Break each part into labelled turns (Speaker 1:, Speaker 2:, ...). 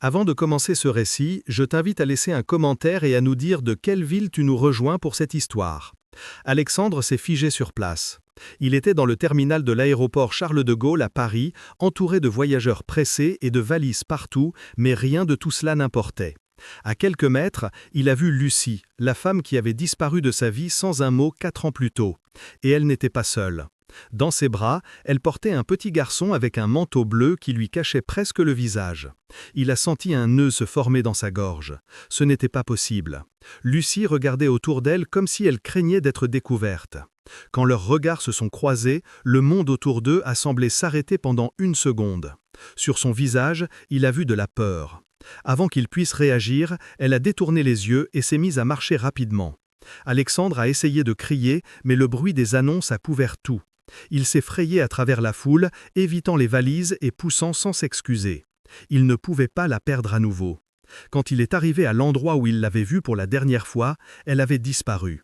Speaker 1: Avant de commencer ce récit, je t'invite à laisser un commentaire et à nous dire de quelle ville tu nous rejoins pour cette histoire. Alexandre s'est figé sur place. Il était dans le terminal de l'aéroport Charles de Gaulle à Paris, entouré de voyageurs pressés et de valises partout, mais rien de tout cela n'importait. À quelques mètres, il a vu Lucie, la femme qui avait disparu de sa vie sans un mot 4 ans plus tôt. Et elle n'était pas seule. Dans ses bras, elle portait un petit garçon avec un manteau bleu qui lui cachait presque le visage. Il a senti un nœud se former dans sa gorge. Ce n'était pas possible. Lucie regardait autour d'elle comme si elle craignait d'être découverte. Quand leurs regards se sont croisés, le monde autour d'eux a semblé s'arrêter pendant une seconde. Sur son visage, il a vu de la peur. Avant qu'il puisse réagir, elle a détourné les yeux et s'est mise à marcher rapidement. Alexandre a essayé de crier, mais le bruit des annonces a couvert tout. Il s'est frayé à travers la foule, évitant les valises et poussant sans s'excuser. Il ne pouvait pas la perdre à nouveau. Quand il est arrivé à l'endroit où il l'avait vue pour la dernière fois, elle avait disparu.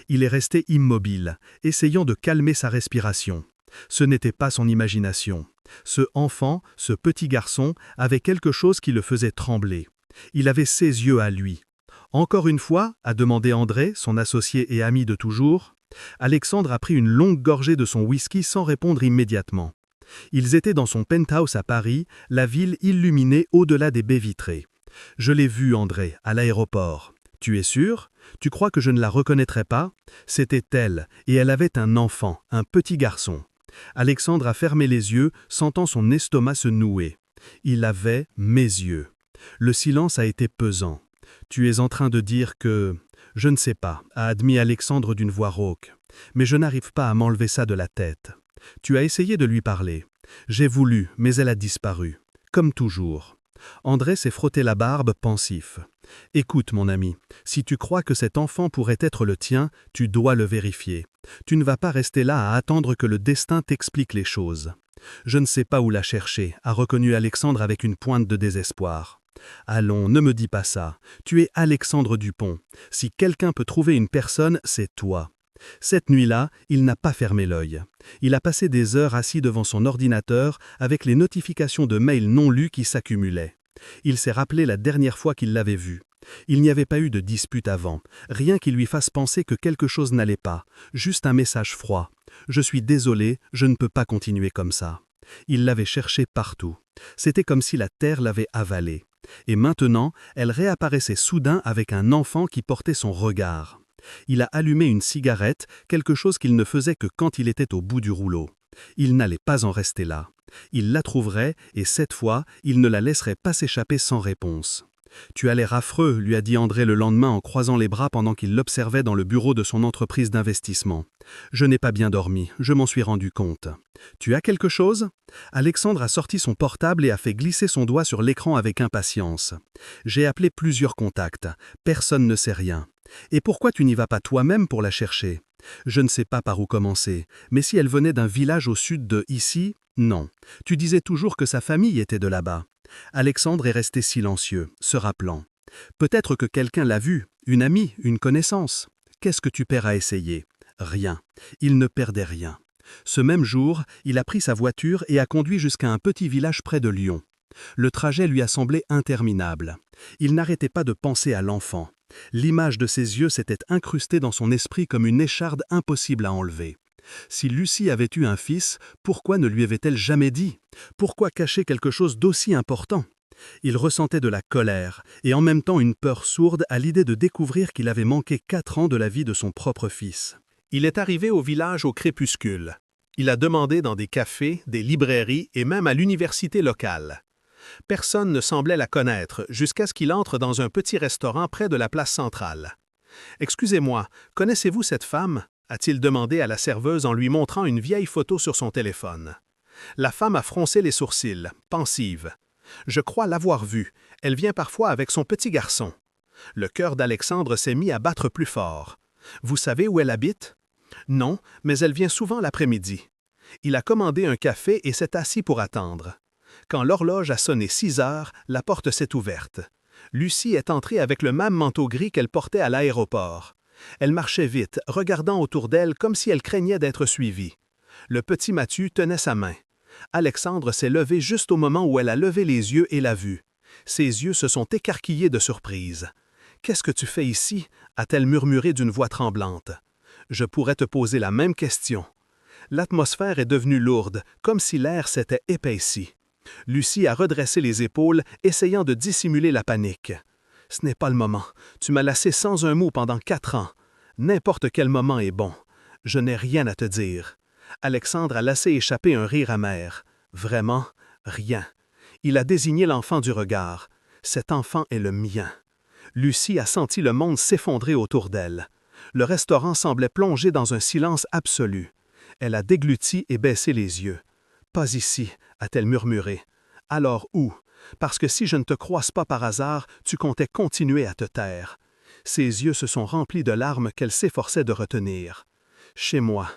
Speaker 1: Il est resté immobile, essayant de calmer sa respiration. Ce n'était pas son imagination. Ce enfant, ce petit garçon, avait quelque chose qui le faisait trembler. Il avait ses yeux à lui. « Encore une fois ?» a demandé André, son associé et ami de toujours. Alexandre a pris une longue gorgée de son whisky sans répondre immédiatement. Ils étaient dans son penthouse à Paris, la ville illuminée au-delà des baies vitrées. « Je l'ai vue, André, à l'aéroport. Tu es sûr? Tu crois que je ne la reconnaîtrais pas? C'était elle, et elle avait un enfant, un petit garçon. » Alexandre a fermé les yeux, sentant son estomac se nouer. Il avait mes yeux. Le silence a été pesant. « Tu es en train de dire que… » « Je ne sais pas, » a admis Alexandre d'une voix rauque. « Mais je n'arrive pas à m'enlever ça de la tête. Tu as essayé de lui parler. J'ai voulu, mais elle a disparu. Comme toujours. » André s'est frotté la barbe, pensif. « Écoute, mon ami, si tu crois que cet enfant pourrait être le tien, tu dois le vérifier. Tu ne vas pas rester là à attendre que le destin t'explique les choses. » « Je ne sais pas où la chercher, » a reconnu Alexandre avec une pointe de désespoir. « Allons, ne me dis pas ça. Tu es Alexandre Dupont. Si quelqu'un peut trouver une personne, c'est toi. » Cette nuit-là, il n'a pas fermé l'œil. Il a passé des heures assis devant son ordinateur avec les notifications de mails non lus qui s'accumulaient. Il s'est rappelé la dernière fois qu'il l'avait vue. Il n'y avait pas eu de dispute avant, rien qui lui fasse penser que quelque chose n'allait pas, juste un message froid. « Je suis désolé, je ne peux pas continuer comme ça. » Il l'avait cherchée partout. C'était comme si la terre l'avait avalée. Et maintenant, elle réapparaissait soudain avec un enfant qui portait son regard. Il a allumé une cigarette, quelque chose qu'il ne faisait que quand il était au bout du rouleau. Il n'allait pas en rester là. Il la trouverait et cette fois, il ne la laisserait pas s'échapper sans réponse. « Tu as l'air affreux, » lui a dit André le lendemain en croisant les bras pendant qu'il l'observait dans le bureau de son entreprise d'investissement. « Je n'ai pas bien dormi, je m'en suis rendu compte. »« Tu as quelque chose ?» Alexandre a sorti son portable et a fait glisser son doigt sur l'écran avec impatience. « J'ai appelé plusieurs contacts, personne ne sait rien. »« Et pourquoi tu n'y vas pas toi-même pour la chercher ?»« Je ne sais pas par où commencer, mais si elle venait d'un village au sud de ici, non. Tu disais toujours que sa famille était de là-bas. » Alexandre est resté silencieux, se rappelant. « Peut-être que quelqu'un l'a vu, une amie, une connaissance. Qu'est-ce que tu perds à essayer ? Rien. » Il ne perdait rien. Ce même jour, il a pris sa voiture et a conduit jusqu'à un petit village près de Lyon. Le trajet lui a semblé interminable. Il n'arrêtait pas de penser à l'enfant. L'image de ses yeux s'était incrustée dans son esprit comme une écharde impossible à enlever. Si Lucie avait eu un fils, pourquoi ne lui avait-elle jamais dit? Pourquoi cacher quelque chose d'aussi important? Il ressentait de la colère et en même temps une peur sourde à l'idée de découvrir qu'il avait manqué 4 ans de la vie de son propre fils. Il est arrivé au village au crépuscule. Il a demandé dans des cafés, des librairies et même à l'université locale. Personne ne semblait la connaître jusqu'à ce qu'il entre dans un petit restaurant près de la place centrale. « Excusez-moi, connaissez-vous cette femme ?» a-t-il demandé à la serveuse en lui montrant une vieille photo sur son téléphone. La femme a froncé les sourcils, pensive. « Je crois l'avoir vue. Elle vient parfois avec son petit garçon. » Le cœur d'Alexandre s'est mis à battre plus fort. « Vous savez où elle habite? » « Non, mais elle vient souvent l'après-midi. » Il a commandé un café et s'est assis pour attendre. Quand l'horloge a sonné 6 heures, la porte s'est ouverte. Lucie est entrée avec le même manteau gris qu'elle portait à l'aéroport. Elle marchait vite, regardant autour d'elle comme si elle craignait d'être suivie. Le petit Mathieu tenait sa main. Alexandre s'est levé juste au moment où elle a levé les yeux et l'a vue. Ses yeux se sont écarquillés de surprise. « Qu'est-ce que tu fais ici » a-t-elle murmuré d'une voix tremblante. « Je pourrais te poser la même question. » L'atmosphère est devenue lourde, comme si l'air s'était épaissi. Lucie a redressé les épaules, essayant de dissimuler la panique. « Ce n'est pas le moment. Tu m'as laissé sans un mot pendant 4 ans. N'importe quel moment est bon. Je n'ai rien à te dire. » Alexandre a laissé échapper un rire amer. « Vraiment, rien. » Il a désigné l'enfant du regard. « Cet enfant est le mien. » Lucie a senti le monde s'effondrer autour d'elle. Le restaurant semblait plongé dans un silence absolu. Elle a dégluti et baissé les yeux. « Pas ici » a-t-elle murmuré. « Alors où? Parce que si je ne te croise pas par hasard, tu comptais continuer à te taire. » Ses yeux se sont remplis de larmes qu'elle s'efforçait de retenir. « Chez moi. »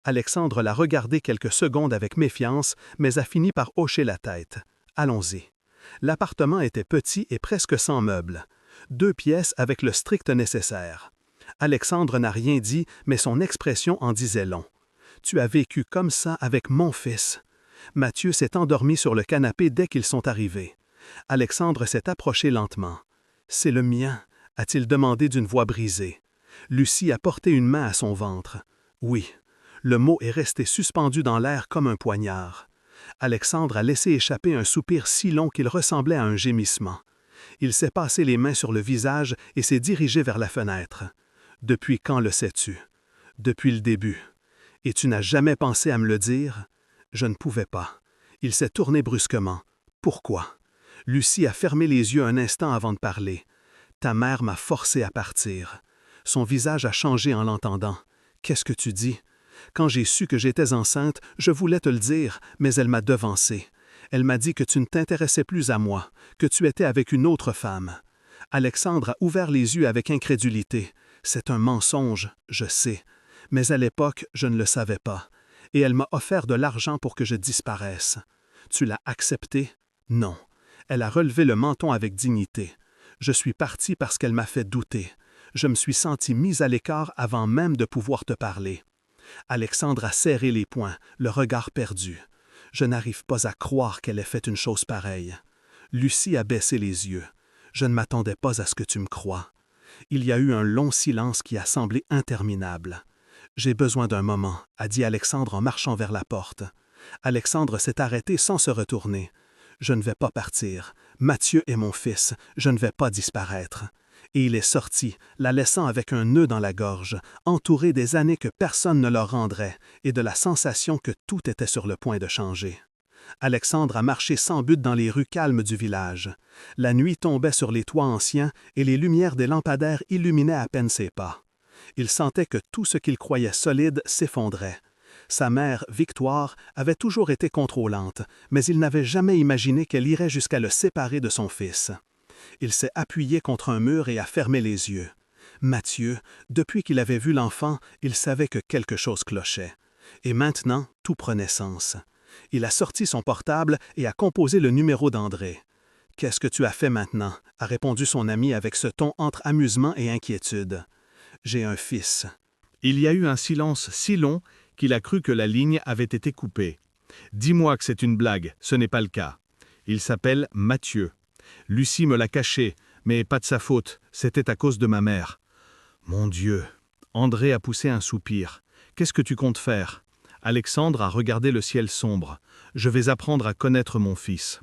Speaker 1: Alexandre l'a regardé quelques secondes avec méfiance, mais a fini par hocher la tête. « Allons-y. » L'appartement était petit et presque sans meubles. 2 pièces avec le strict nécessaire. Alexandre n'a rien dit, mais son expression en disait long. « Tu as vécu comme ça avec mon fils. » Mathieu s'est endormi sur le canapé dès qu'ils sont arrivés. Alexandre s'est approché lentement. « C'est le mien » a-t-il demandé d'une voix brisée. Lucie a porté une main à son ventre. « Oui. » Le mot est resté suspendu dans l'air comme un poignard. Alexandre a laissé échapper un soupir si long qu'il ressemblait à un gémissement. Il s'est passé les mains sur le visage et s'est dirigé vers la fenêtre. « Depuis quand le sais-tu? »« Depuis le début. »« Et tu n'as jamais pensé à me le dire? » Je ne pouvais pas. Il s'est tourné brusquement. « Pourquoi? » Lucie a fermé les yeux un instant avant de parler. « Ta mère m'a forcé à partir. » Son visage a changé en l'entendant. « Qu'est-ce que tu dis? » Quand j'ai su que j'étais enceinte, je voulais te le dire, mais elle m'a devancé. Elle m'a dit que tu ne t'intéressais plus à moi, que tu étais avec une autre femme. Alexandre a ouvert les yeux avec incrédulité. C'est un mensonge, je sais. Mais à l'époque, je ne le savais pas. Et elle m'a offert de l'argent pour que je disparaisse. Tu l'as accepté? Non. Elle a relevé le menton avec dignité. Je suis parti parce qu'elle m'a fait douter. Je me suis senti mise à l'écart avant même de pouvoir te parler. Alexandre a serré les poings, le regard perdu. Je n'arrive pas à croire qu'elle ait fait une chose pareille. Lucie a baissé les yeux. Je ne m'attendais pas à ce que tu me crois. Il y a eu un long silence qui a semblé interminable. J'ai besoin d'un moment, a dit Alexandre en marchant vers la porte. Alexandre s'est arrêté sans se retourner. Je ne vais pas partir. Mathieu est mon fils. Je ne vais pas disparaître. Et il est sorti, la laissant avec un nœud dans la gorge, entouré des années que personne ne leur rendrait et de la sensation que tout était sur le point de changer. Alexandre a marché sans but dans les rues calmes du village. La nuit tombait sur les toits anciens et les lumières des lampadaires illuminaient à peine ses pas. Il sentait que tout ce qu'il croyait solide s'effondrait. Sa mère, Victoire, avait toujours été contrôlante, mais il n'avait jamais imaginé qu'elle irait jusqu'à le séparer de son fils. Il s'est appuyé contre un mur et a fermé les yeux. Mathieu, depuis qu'il avait vu l'enfant, il savait que quelque chose clochait. Et maintenant, tout prenait sens. Il a sorti son portable et a composé le numéro d'André. « Qu'est-ce que tu as fait maintenant » a répondu son ami avec ce ton entre amusement et inquiétude. « J'ai un fils. »
Speaker 2: Il y a eu un silence si long qu'il a cru que la ligne avait été coupée. « Dis-moi que c'est une blague, ce n'est pas le cas. Il s'appelle Mathieu. Lucie me l'a caché, mais pas de sa faute, c'était à cause de ma mère. » Mon Dieu. André a poussé un soupir. « Qu'est-ce que tu comptes faire » Alexandre a regardé le ciel sombre. « Je vais apprendre à connaître mon fils. »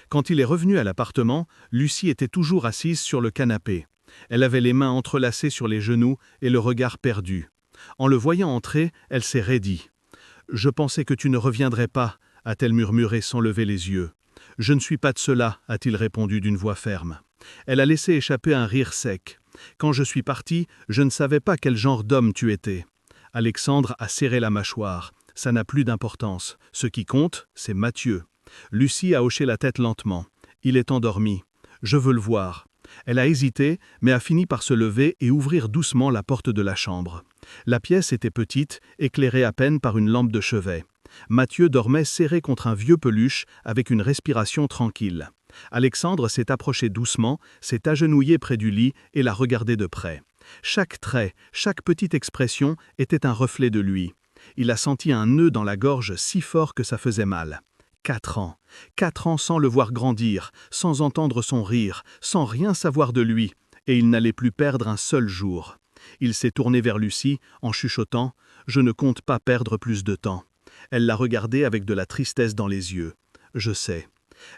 Speaker 2: Quand il est revenu à l'appartement, Lucie était toujours assise sur le canapé. Elle avait les mains entrelacées sur les genoux et le regard perdu. En le voyant entrer, elle s'est raidie. « Je pensais que tu ne reviendrais pas » a-t-elle murmuré sans lever les yeux. « Je ne suis pas de cela » a-t-il répondu d'une voix ferme. Elle a laissé échapper un rire sec. « Quand je suis parti, je ne savais pas quel genre d'homme tu étais. » Alexandre a serré la mâchoire. Ça n'a plus d'importance. Ce qui compte, c'est Mathieu. Lucie a hoché la tête lentement. Il est endormi. Je veux le voir. Elle a hésité, mais a fini par se lever et ouvrir doucement la porte de la chambre. La pièce était petite, éclairée à peine par une lampe de chevet. Mathieu dormait serré contre un vieux peluche avec une respiration tranquille. Alexandre s'est approché doucement, s'est agenouillé près du lit et l'a regardé de près. Chaque trait, chaque petite expression était un reflet de lui. Il a senti un nœud dans la gorge si fort que ça faisait mal. 4 ans. 4 ans sans le voir grandir, sans entendre son rire, sans rien savoir de lui, et il n'allait plus perdre un seul jour. Il s'est tourné vers Lucie en chuchotant « Je ne compte pas perdre plus de temps ». Elle l'a regardé avec de la tristesse dans les yeux. « Je sais ».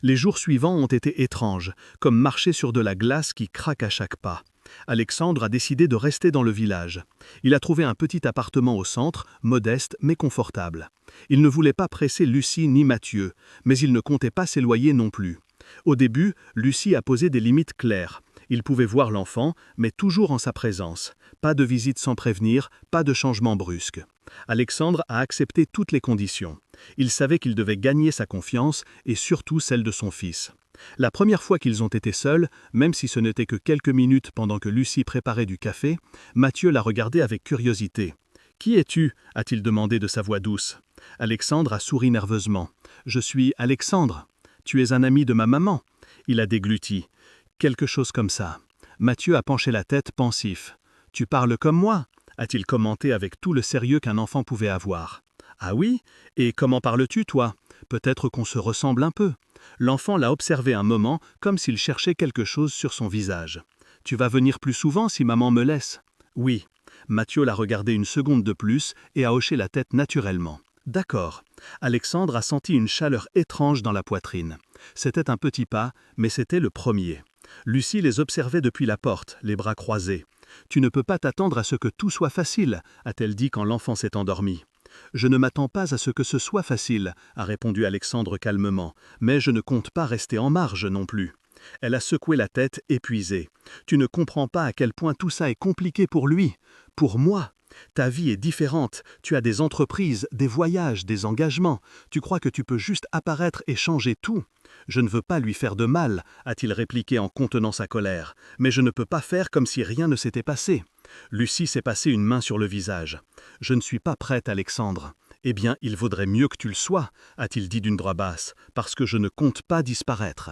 Speaker 2: Les jours suivants ont été étranges, comme marcher sur de la glace qui craque à chaque pas. Alexandre a décidé de rester dans le village. Il a trouvé un petit appartement au centre, modeste mais confortable. Il ne voulait pas presser Lucie ni Mathieu, mais il ne comptait pas s'éloigner non plus. Au début, Lucie a posé des limites claires. Il pouvait voir l'enfant, mais toujours en sa présence. Pas de visite sans prévenir, pas de changement brusque. Alexandre a accepté toutes les conditions. Il savait qu'il devait gagner sa confiance et surtout celle de son fils. La première fois qu'ils ont été seuls, même si ce n'était que quelques minutes pendant que Lucie préparait du café, Mathieu l'a regardé avec curiosité. « Qui es-tu » a-t-il demandé de sa voix douce. Alexandre a souri nerveusement. « Je suis Alexandre. Tu es un ami de ma maman. » Il a dégluti. « Quelque chose comme ça. » Mathieu a penché la tête pensif. « Tu parles comme moi » a-t-il commenté avec tout le sérieux qu'un enfant pouvait avoir. « Ah oui? Et comment parles-tu, toi? Peut-être qu'on se ressemble un peu. » L'enfant l'a observé un moment comme s'il cherchait quelque chose sur son visage. « Tu vas venir plus souvent si maman me laisse ?»« Oui. » Mathieu l'a regardé une seconde de plus et a hoché la tête naturellement. « D'accord. » Alexandre a senti une chaleur étrange dans la poitrine. C'était un petit pas, mais c'était le premier. Lucie les observait depuis la porte, les bras croisés. « Tu ne peux pas t'attendre à ce que tout soit facile, » a-t-elle dit quand l'enfant s'est endormi. « Je ne m'attends pas à ce que ce soit facile, » a répondu Alexandre calmement, « mais je ne compte pas rester en marge non plus. » Elle a secoué la tête, épuisée. « Tu ne comprends pas à quel point tout ça est compliqué pour lui, pour moi. Ta vie est différente, tu as des entreprises, des voyages, des engagements. Tu crois que tu peux juste apparaître et changer tout. Je ne veux pas lui faire de mal, » a-t-il répliqué en contenant sa colère, « mais je ne peux pas faire comme si rien ne s'était passé. » Lucie s'est passé une main sur le visage. « Je ne suis pas prête, Alexandre. » « Eh bien, il vaudrait mieux que tu le sois, » a-t-il dit d'une voix basse, « parce que je ne compte pas disparaître. »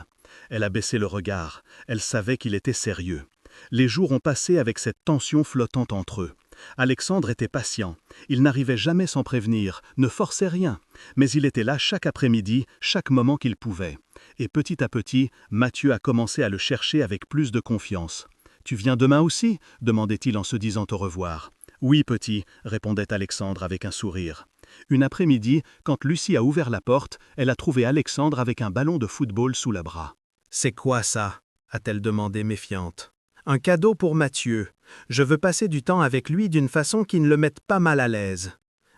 Speaker 2: Elle a baissé le regard. Elle savait qu'il était sérieux. Les jours ont passé avec cette tension flottante entre eux. Alexandre était patient. Il n'arrivait jamais sans prévenir, ne forçait rien. Mais il était là chaque après-midi, chaque moment qu'il pouvait. Et petit à petit, Mathieu a commencé à le chercher avec plus de confiance. « Tu viens demain aussi » demandait-il en se disant au revoir. « Oui, petit » répondait Alexandre avec un sourire. Une après-midi, quand Lucie a ouvert la porte, elle a trouvé Alexandre avec un ballon de football sous le bras.
Speaker 1: « C'est quoi ça » a-t-elle demandé méfiante. « Un cadeau pour Mathieu. Je veux passer du temps avec lui d'une façon qui ne le mette pas mal à l'aise. »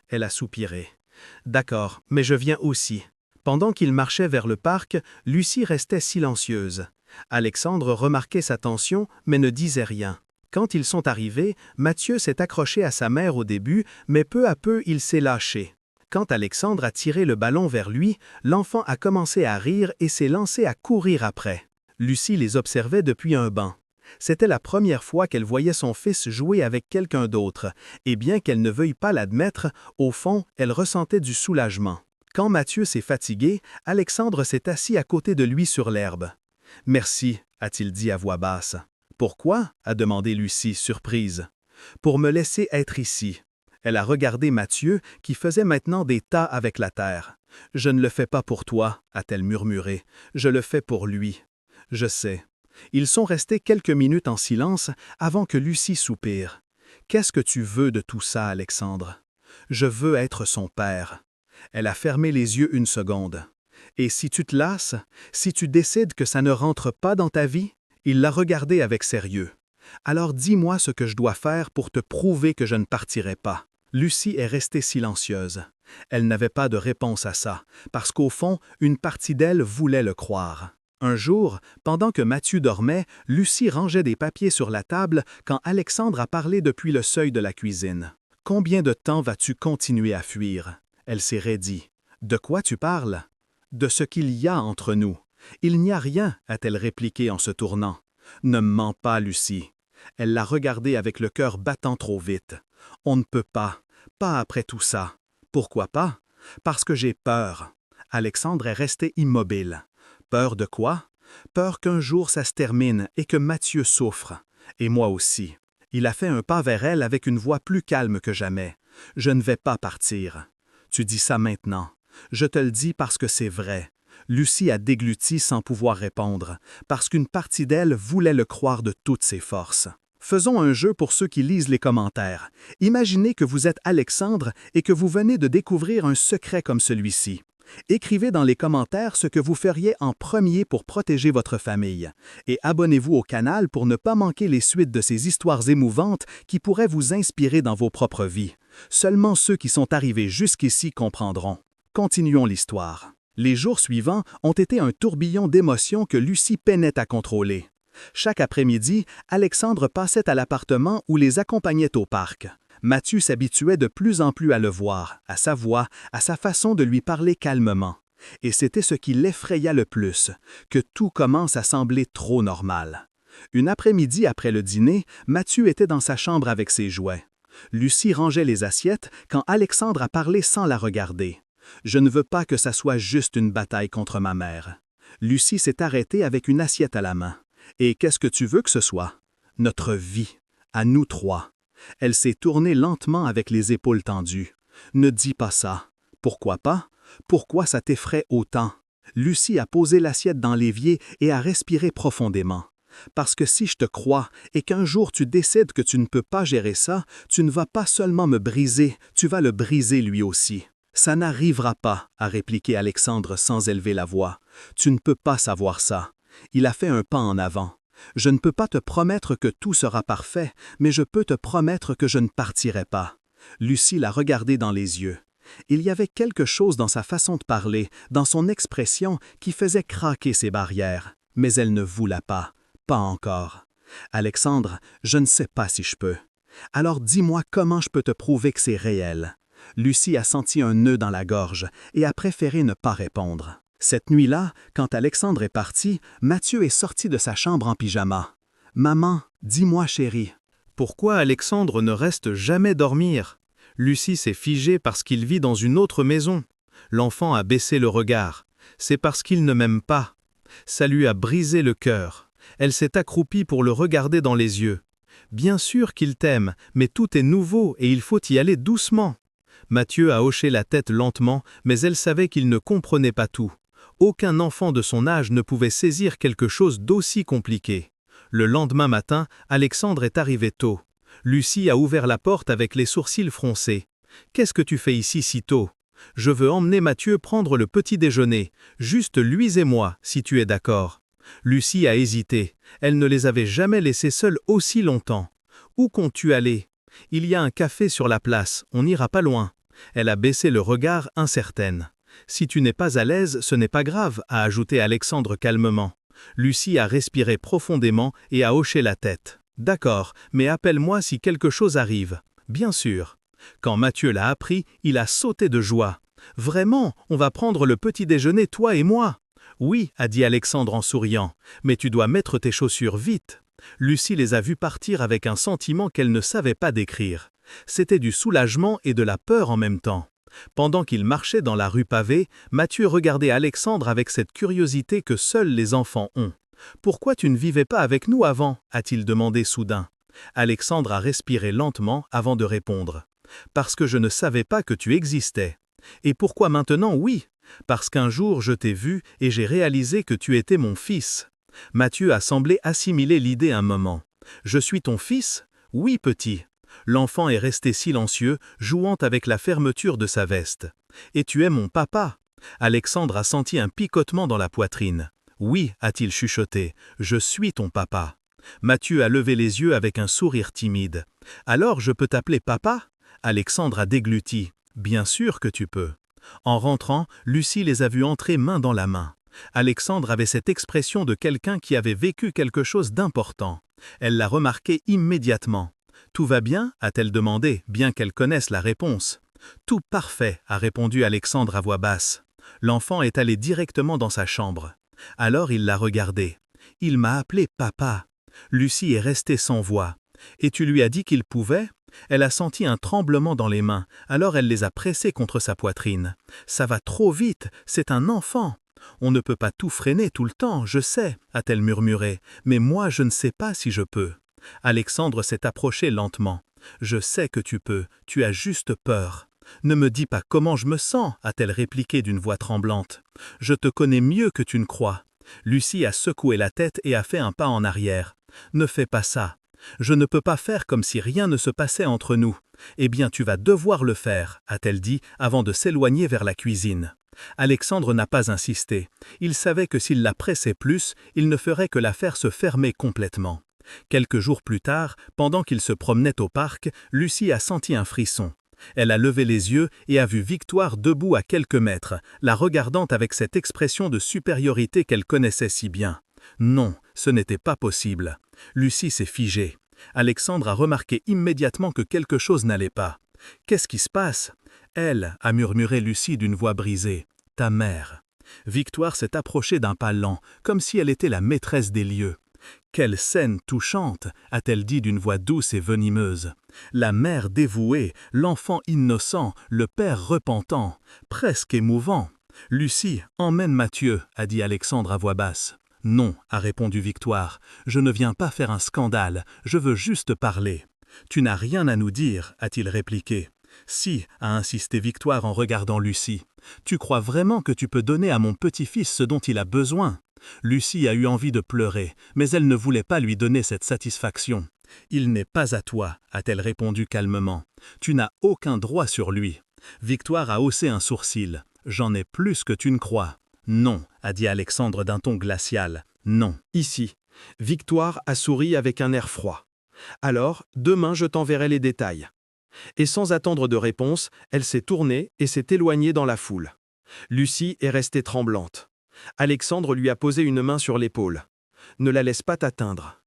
Speaker 1: Elle a soupiré. « D'accord, mais je viens aussi. » Pendant qu'il marchait vers le parc, Lucie restait silencieuse. Alexandre remarquait sa tension, mais ne disait rien. Quand ils sont arrivés, Mathieu s'est accroché à sa mère au début, mais peu à peu il s'est lâché. Quand Alexandre a tiré le ballon vers lui, l'enfant a commencé à rire et s'est lancé à courir après. Lucie les observait depuis un banc. C'était la première fois qu'elle voyait son fils jouer avec quelqu'un d'autre, et bien qu'elle ne veuille pas l'admettre, au fond, elle ressentait du soulagement. Quand Mathieu s'est fatigué, Alexandre s'est assis à côté de lui sur l'herbe. « Merci » a-t-il dit à voix basse. « Pourquoi » a demandé Lucie, surprise. « Pour me laisser être ici. » Elle a regardé Mathieu, qui faisait maintenant des tas avec la terre. « Je ne le fais pas pour toi » a-t-elle murmuré. « Je le fais pour lui. » « Je sais. » Ils sont restés quelques minutes en silence avant que Lucie soupire. « Qu'est-ce que tu veux de tout ça, Alexandre? »« Je veux être son père. » Elle a fermé les yeux une seconde. « Et si tu te lasses, si tu décides que ça ne rentre pas dans ta vie ?» Il l'a regardé avec sérieux. « Alors dis-moi ce que je dois faire pour te prouver que je ne partirai pas. » Lucie est restée silencieuse. Elle n'avait pas de réponse à ça, parce qu'au fond, une partie d'elle voulait le croire. Un jour, pendant que Mathieu dormait, Lucie rangeait des papiers sur la table quand Alexandre a parlé depuis le seuil de la cuisine. « Combien de temps vas-tu continuer à fuir ?» Elle s'est raidie. « De quoi tu parles? »« De ce qu'il y a entre nous. »« Il n'y a rien, » a-t-elle répliqué en se tournant. « Ne me mens pas, Lucie. » Elle l'a regardé avec le cœur battant trop vite. « On ne peut pas. Pas après tout ça. »« Pourquoi pas? »« Parce que j'ai peur. » Alexandre est resté immobile. Peur de quoi? Peur qu'un jour ça se termine et que Mathieu souffre. Et moi aussi. Il a fait un pas vers elle avec une voix plus calme que jamais. « Je ne vais pas partir. » « Tu dis ça maintenant.
Speaker 3: Je te le dis parce que c'est vrai. Lucie a dégluti sans pouvoir répondre, parce qu'une partie d'elle voulait le croire de toutes ses forces. Faisons un jeu pour ceux qui lisent les commentaires. Imaginez que vous êtes Alexandre et que vous venez de découvrir un secret comme celui-ci. Écrivez dans les commentaires ce que vous feriez en premier pour protéger votre famille. Et abonnez-vous au canal pour ne pas manquer les suites de ces histoires émouvantes qui pourraient vous inspirer dans vos propres vies. Seulement ceux qui sont arrivés jusqu'ici comprendront. Continuons l'histoire. Les jours suivants ont été un tourbillon d'émotions que Lucie peinait à contrôler. Chaque après-midi, Alexandre passait à l'appartement ou les accompagnait au parc. Mathieu s'habituait de plus en plus à le voir, à sa voix, à sa façon de lui parler calmement. Et c'était ce qui l'effraya le plus, que tout commence à sembler trop normal. Une après-midi après le dîner, Mathieu était dans sa chambre avec ses jouets. Lucie rangeait les assiettes quand Alexandre a parlé sans la regarder. « Je ne veux pas que ça soit juste une bataille contre ma mère. » Lucie s'est arrêtée avec une assiette à la main. « Et qu'est-ce que tu veux que ce soit? » « Notre vie, à nous trois. » Elle s'est tournée lentement avec les épaules tendues. « Ne dis pas ça. Pourquoi pas? Pourquoi ça t'effraie autant? » Lucie a posé l'assiette dans l'évier et a respiré profondément. « Parce que si je te crois et qu'un jour tu décides que tu ne peux pas gérer ça, tu ne vas pas seulement me briser, tu vas le briser lui aussi. » « Ça n'arrivera pas, » a répliqué Alexandre sans élever la voix. « Tu ne peux pas savoir ça. » Il a fait un pas en avant. « Je ne peux pas te promettre que tout sera parfait, mais je peux te promettre que je ne partirai pas. » Lucie l'a regardé dans les yeux. Il y avait quelque chose dans sa façon de parler, dans son expression, qui faisait craquer ses barrières. Mais elle ne voulait pas. Pas encore. « Alexandre, je ne sais pas si je peux. Alors dis-moi comment je peux te prouver que c'est réel. » Lucie a senti un nœud dans la gorge et a préféré ne pas répondre. Cette nuit-là, quand Alexandre est parti, Mathieu est sorti de sa chambre en pyjama. « Maman, dis-moi chérie. »
Speaker 1: Pourquoi Alexandre ne reste jamais dormir? Lucie s'est figée parce qu'il vit dans une autre maison. L'enfant a baissé le regard. C'est parce qu'il ne m'aime pas. Ça lui a brisé le cœur. Elle s'est accroupie pour le regarder dans les yeux. Bien sûr qu'il t'aime, mais tout est nouveau et il faut y aller doucement. Mathieu a hoché la tête lentement, mais elle savait qu'il ne comprenait pas tout. Aucun enfant de son âge ne pouvait saisir quelque chose d'aussi compliqué. Le lendemain matin, Alexandre est arrivé tôt. Lucie a ouvert la porte avec les sourcils froncés. « Qu'est-ce que tu fais ici si tôt? Je veux emmener Mathieu prendre le petit déjeuner, juste lui et moi, si tu es d'accord. » Lucie a hésité. Elle ne les avait jamais laissés seuls aussi longtemps. « Où comptes-tu aller? Il y a un café sur la place, on n'ira pas loin. » Elle a baissé le regard incertaine. « Si tu n'es pas à l'aise, ce n'est pas grave, » a ajouté Alexandre calmement. Lucie a respiré profondément et a hoché la tête. « D'accord, mais appelle-moi si quelque chose arrive. » « Bien sûr. » Quand Mathieu l'a appris, il a sauté de joie. « Vraiment, on va prendre le petit déjeuner, toi et moi? » « Oui, » a dit Alexandre en souriant, « mais tu dois mettre tes chaussures vite. » Lucie les a vus partir avec un sentiment qu'elle ne savait pas décrire. C'était du soulagement et de la peur en même temps. Pendant qu'il marchait dans la rue pavée, Mathieu regardait Alexandre avec cette curiosité que seuls les enfants ont. « Pourquoi tu ne vivais pas avec nous avant ?» a-t-il demandé soudain. Alexandre a respiré lentement avant de répondre. « Parce que je ne savais pas que tu existais. » « Et pourquoi maintenant oui? Parce qu'un jour je t'ai vu et j'ai réalisé que tu étais mon fils. » Mathieu a semblé assimiler l'idée un moment. « Je suis ton fils? Oui, petit. » L'enfant est resté silencieux, jouant avec la fermeture de sa veste. « Et tu es mon papa? » Alexandre a senti un picotement dans la poitrine. « Oui, » a-t-il chuchoté, « je suis ton papa. » Mathieu a levé les yeux avec un sourire timide. « Alors je peux t'appeler papa ?» Alexandre a dégluti. « Bien sûr que tu peux. » En rentrant, Lucie les a vus entrer main dans la main. Alexandre avait cette expression de quelqu'un qui avait vécu quelque chose d'important. Elle l'a remarqué immédiatement. « Tout va bien ?» a-t-elle demandé, bien qu'elle connaisse la réponse. « Tout parfait » a répondu Alexandre à voix basse. L'enfant est allé directement dans sa chambre. Alors il l'a regardé. « Il m'a appelé papa. » Lucie est restée sans voix. « Et tu lui as dit qu'il pouvait ?» Elle a senti un tremblement dans les mains, alors elle les a pressés contre sa poitrine. « Ça va trop vite, c'est un enfant. » « On ne peut pas tout freiner tout le temps, je sais, » a-t-elle murmuré, « mais moi je ne sais pas si je peux. » Alexandre s'est approché lentement. « Je sais que tu peux, tu as juste peur. »
Speaker 3: Ne me dis pas comment je me sens, a-t-elle répliqué d'une voix tremblante. Je te connais mieux que tu ne crois. Lucie a secoué la tête et a fait un pas en arrière. Ne fais pas ça. Je ne peux pas faire comme si rien ne se passait entre nous. Eh bien, tu vas devoir le faire, a-t-elle dit avant de s'éloigner vers la cuisine. Alexandre n'a pas insisté. Il savait que s'il la pressait plus, il ne ferait que la faire se fermer complètement. Quelques jours plus tard, pendant qu'il se promenait au parc, Lucie a senti un frisson. Elle a levé les yeux et a vu Victoire debout à quelques mètres, la regardant avec cette expression de supériorité qu'elle connaissait si bien. Non, ce n'était pas possible. Lucie s'est figée. Alexandre a remarqué immédiatement que quelque chose n'allait pas. « Qu'est-ce qui se passe ?» « Elle » a murmuré Lucie d'une voix brisée. « Ta mère. » Victoire s'est approchée d'un pas lent, comme si elle était la maîtresse des lieux. « Quelle scène touchante !» a-t-elle dit d'une voix douce et venimeuse. La mère dévouée, l'enfant innocent, le père repentant, presque émouvant. « Lucie, emmène Mathieu » a dit Alexandre à voix basse. « Non » a répondu Victoire, « je ne viens pas faire un scandale, je veux juste parler. »« Tu n'as rien à nous dire » a-t-il répliqué. « Si » a insisté Victoire en regardant Lucie. « Tu crois vraiment que tu peux donner à mon petit-fils ce dont il a besoin ?» Lucie a eu envie de pleurer, mais elle ne voulait pas lui donner cette satisfaction. « Il n'est pas à toi » a-t-elle répondu calmement. « Tu n'as aucun droit sur lui. » Victoire a haussé un sourcil. « J'en ai plus que tu ne crois. »« Non » a dit Alexandre d'un ton glacial. « Non. »
Speaker 1: Ici. Victoire a souri avec un air froid. « Alors, demain je t'enverrai les détails. » Et sans attendre de réponse, elle s'est tournée et s'est éloignée dans la foule. Lucie est restée tremblante. Alexandre lui a posé une main sur l'épaule. « Ne la laisse pas t'atteindre. »«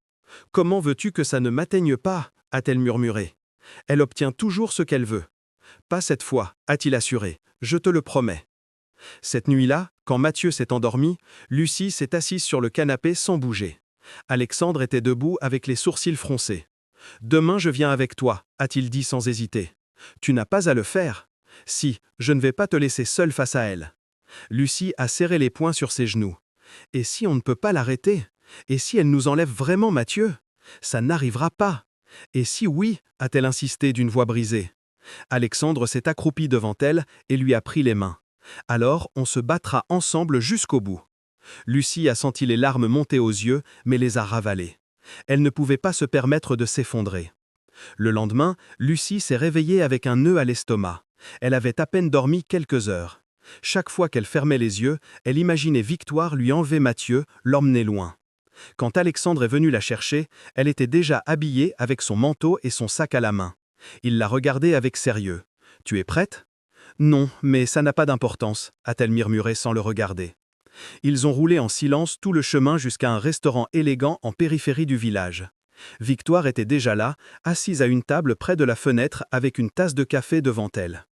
Speaker 1: Comment veux-tu que ça ne m'atteigne pas ?» a-t-elle murmuré. « Elle obtient toujours ce qu'elle veut. »« Pas cette fois, » a-t-il assuré. « Je te le promets. » Cette nuit-là, quand Mathieu s'est endormi, Lucie s'est assise sur le canapé sans bouger. Alexandre était debout avec les sourcils froncés. « Demain je viens avec toi » a-t-il dit sans hésiter. « Tu n'as pas à le faire. »« Si, je ne vais pas te laisser seule face à elle. » Lucie a serré les poings sur ses genoux. « Et si on ne peut pas l'arrêter? Et si elle nous enlève vraiment Mathieu? Ça n'arrivera pas. »« Et si oui ?» a-t-elle insisté d'une voix brisée. Alexandre s'est accroupi devant elle et lui a pris les mains. « Alors, on se battra ensemble jusqu'au bout. » Lucie a senti les larmes monter aux yeux, mais les a ravalées. Elle ne pouvait pas se permettre de s'effondrer. Le lendemain, Lucie s'est réveillée avec un nœud à l'estomac. Elle avait à peine dormi quelques heures. Chaque fois qu'elle fermait les yeux, elle imaginait Victoire lui enlever Mathieu, l'emmener loin. Quand Alexandre est venu la chercher, elle était déjà habillée avec son manteau et son sac à la main. Il l'a regardée avec sérieux. « Tu es prête ?»« Non, mais ça n'a pas d'importance » a-t-elle murmuré sans le regarder. Ils ont roulé en silence tout le chemin jusqu'à un restaurant élégant en périphérie du village. Victoire était déjà là, assise à une table près de la fenêtre avec une tasse de café devant elle.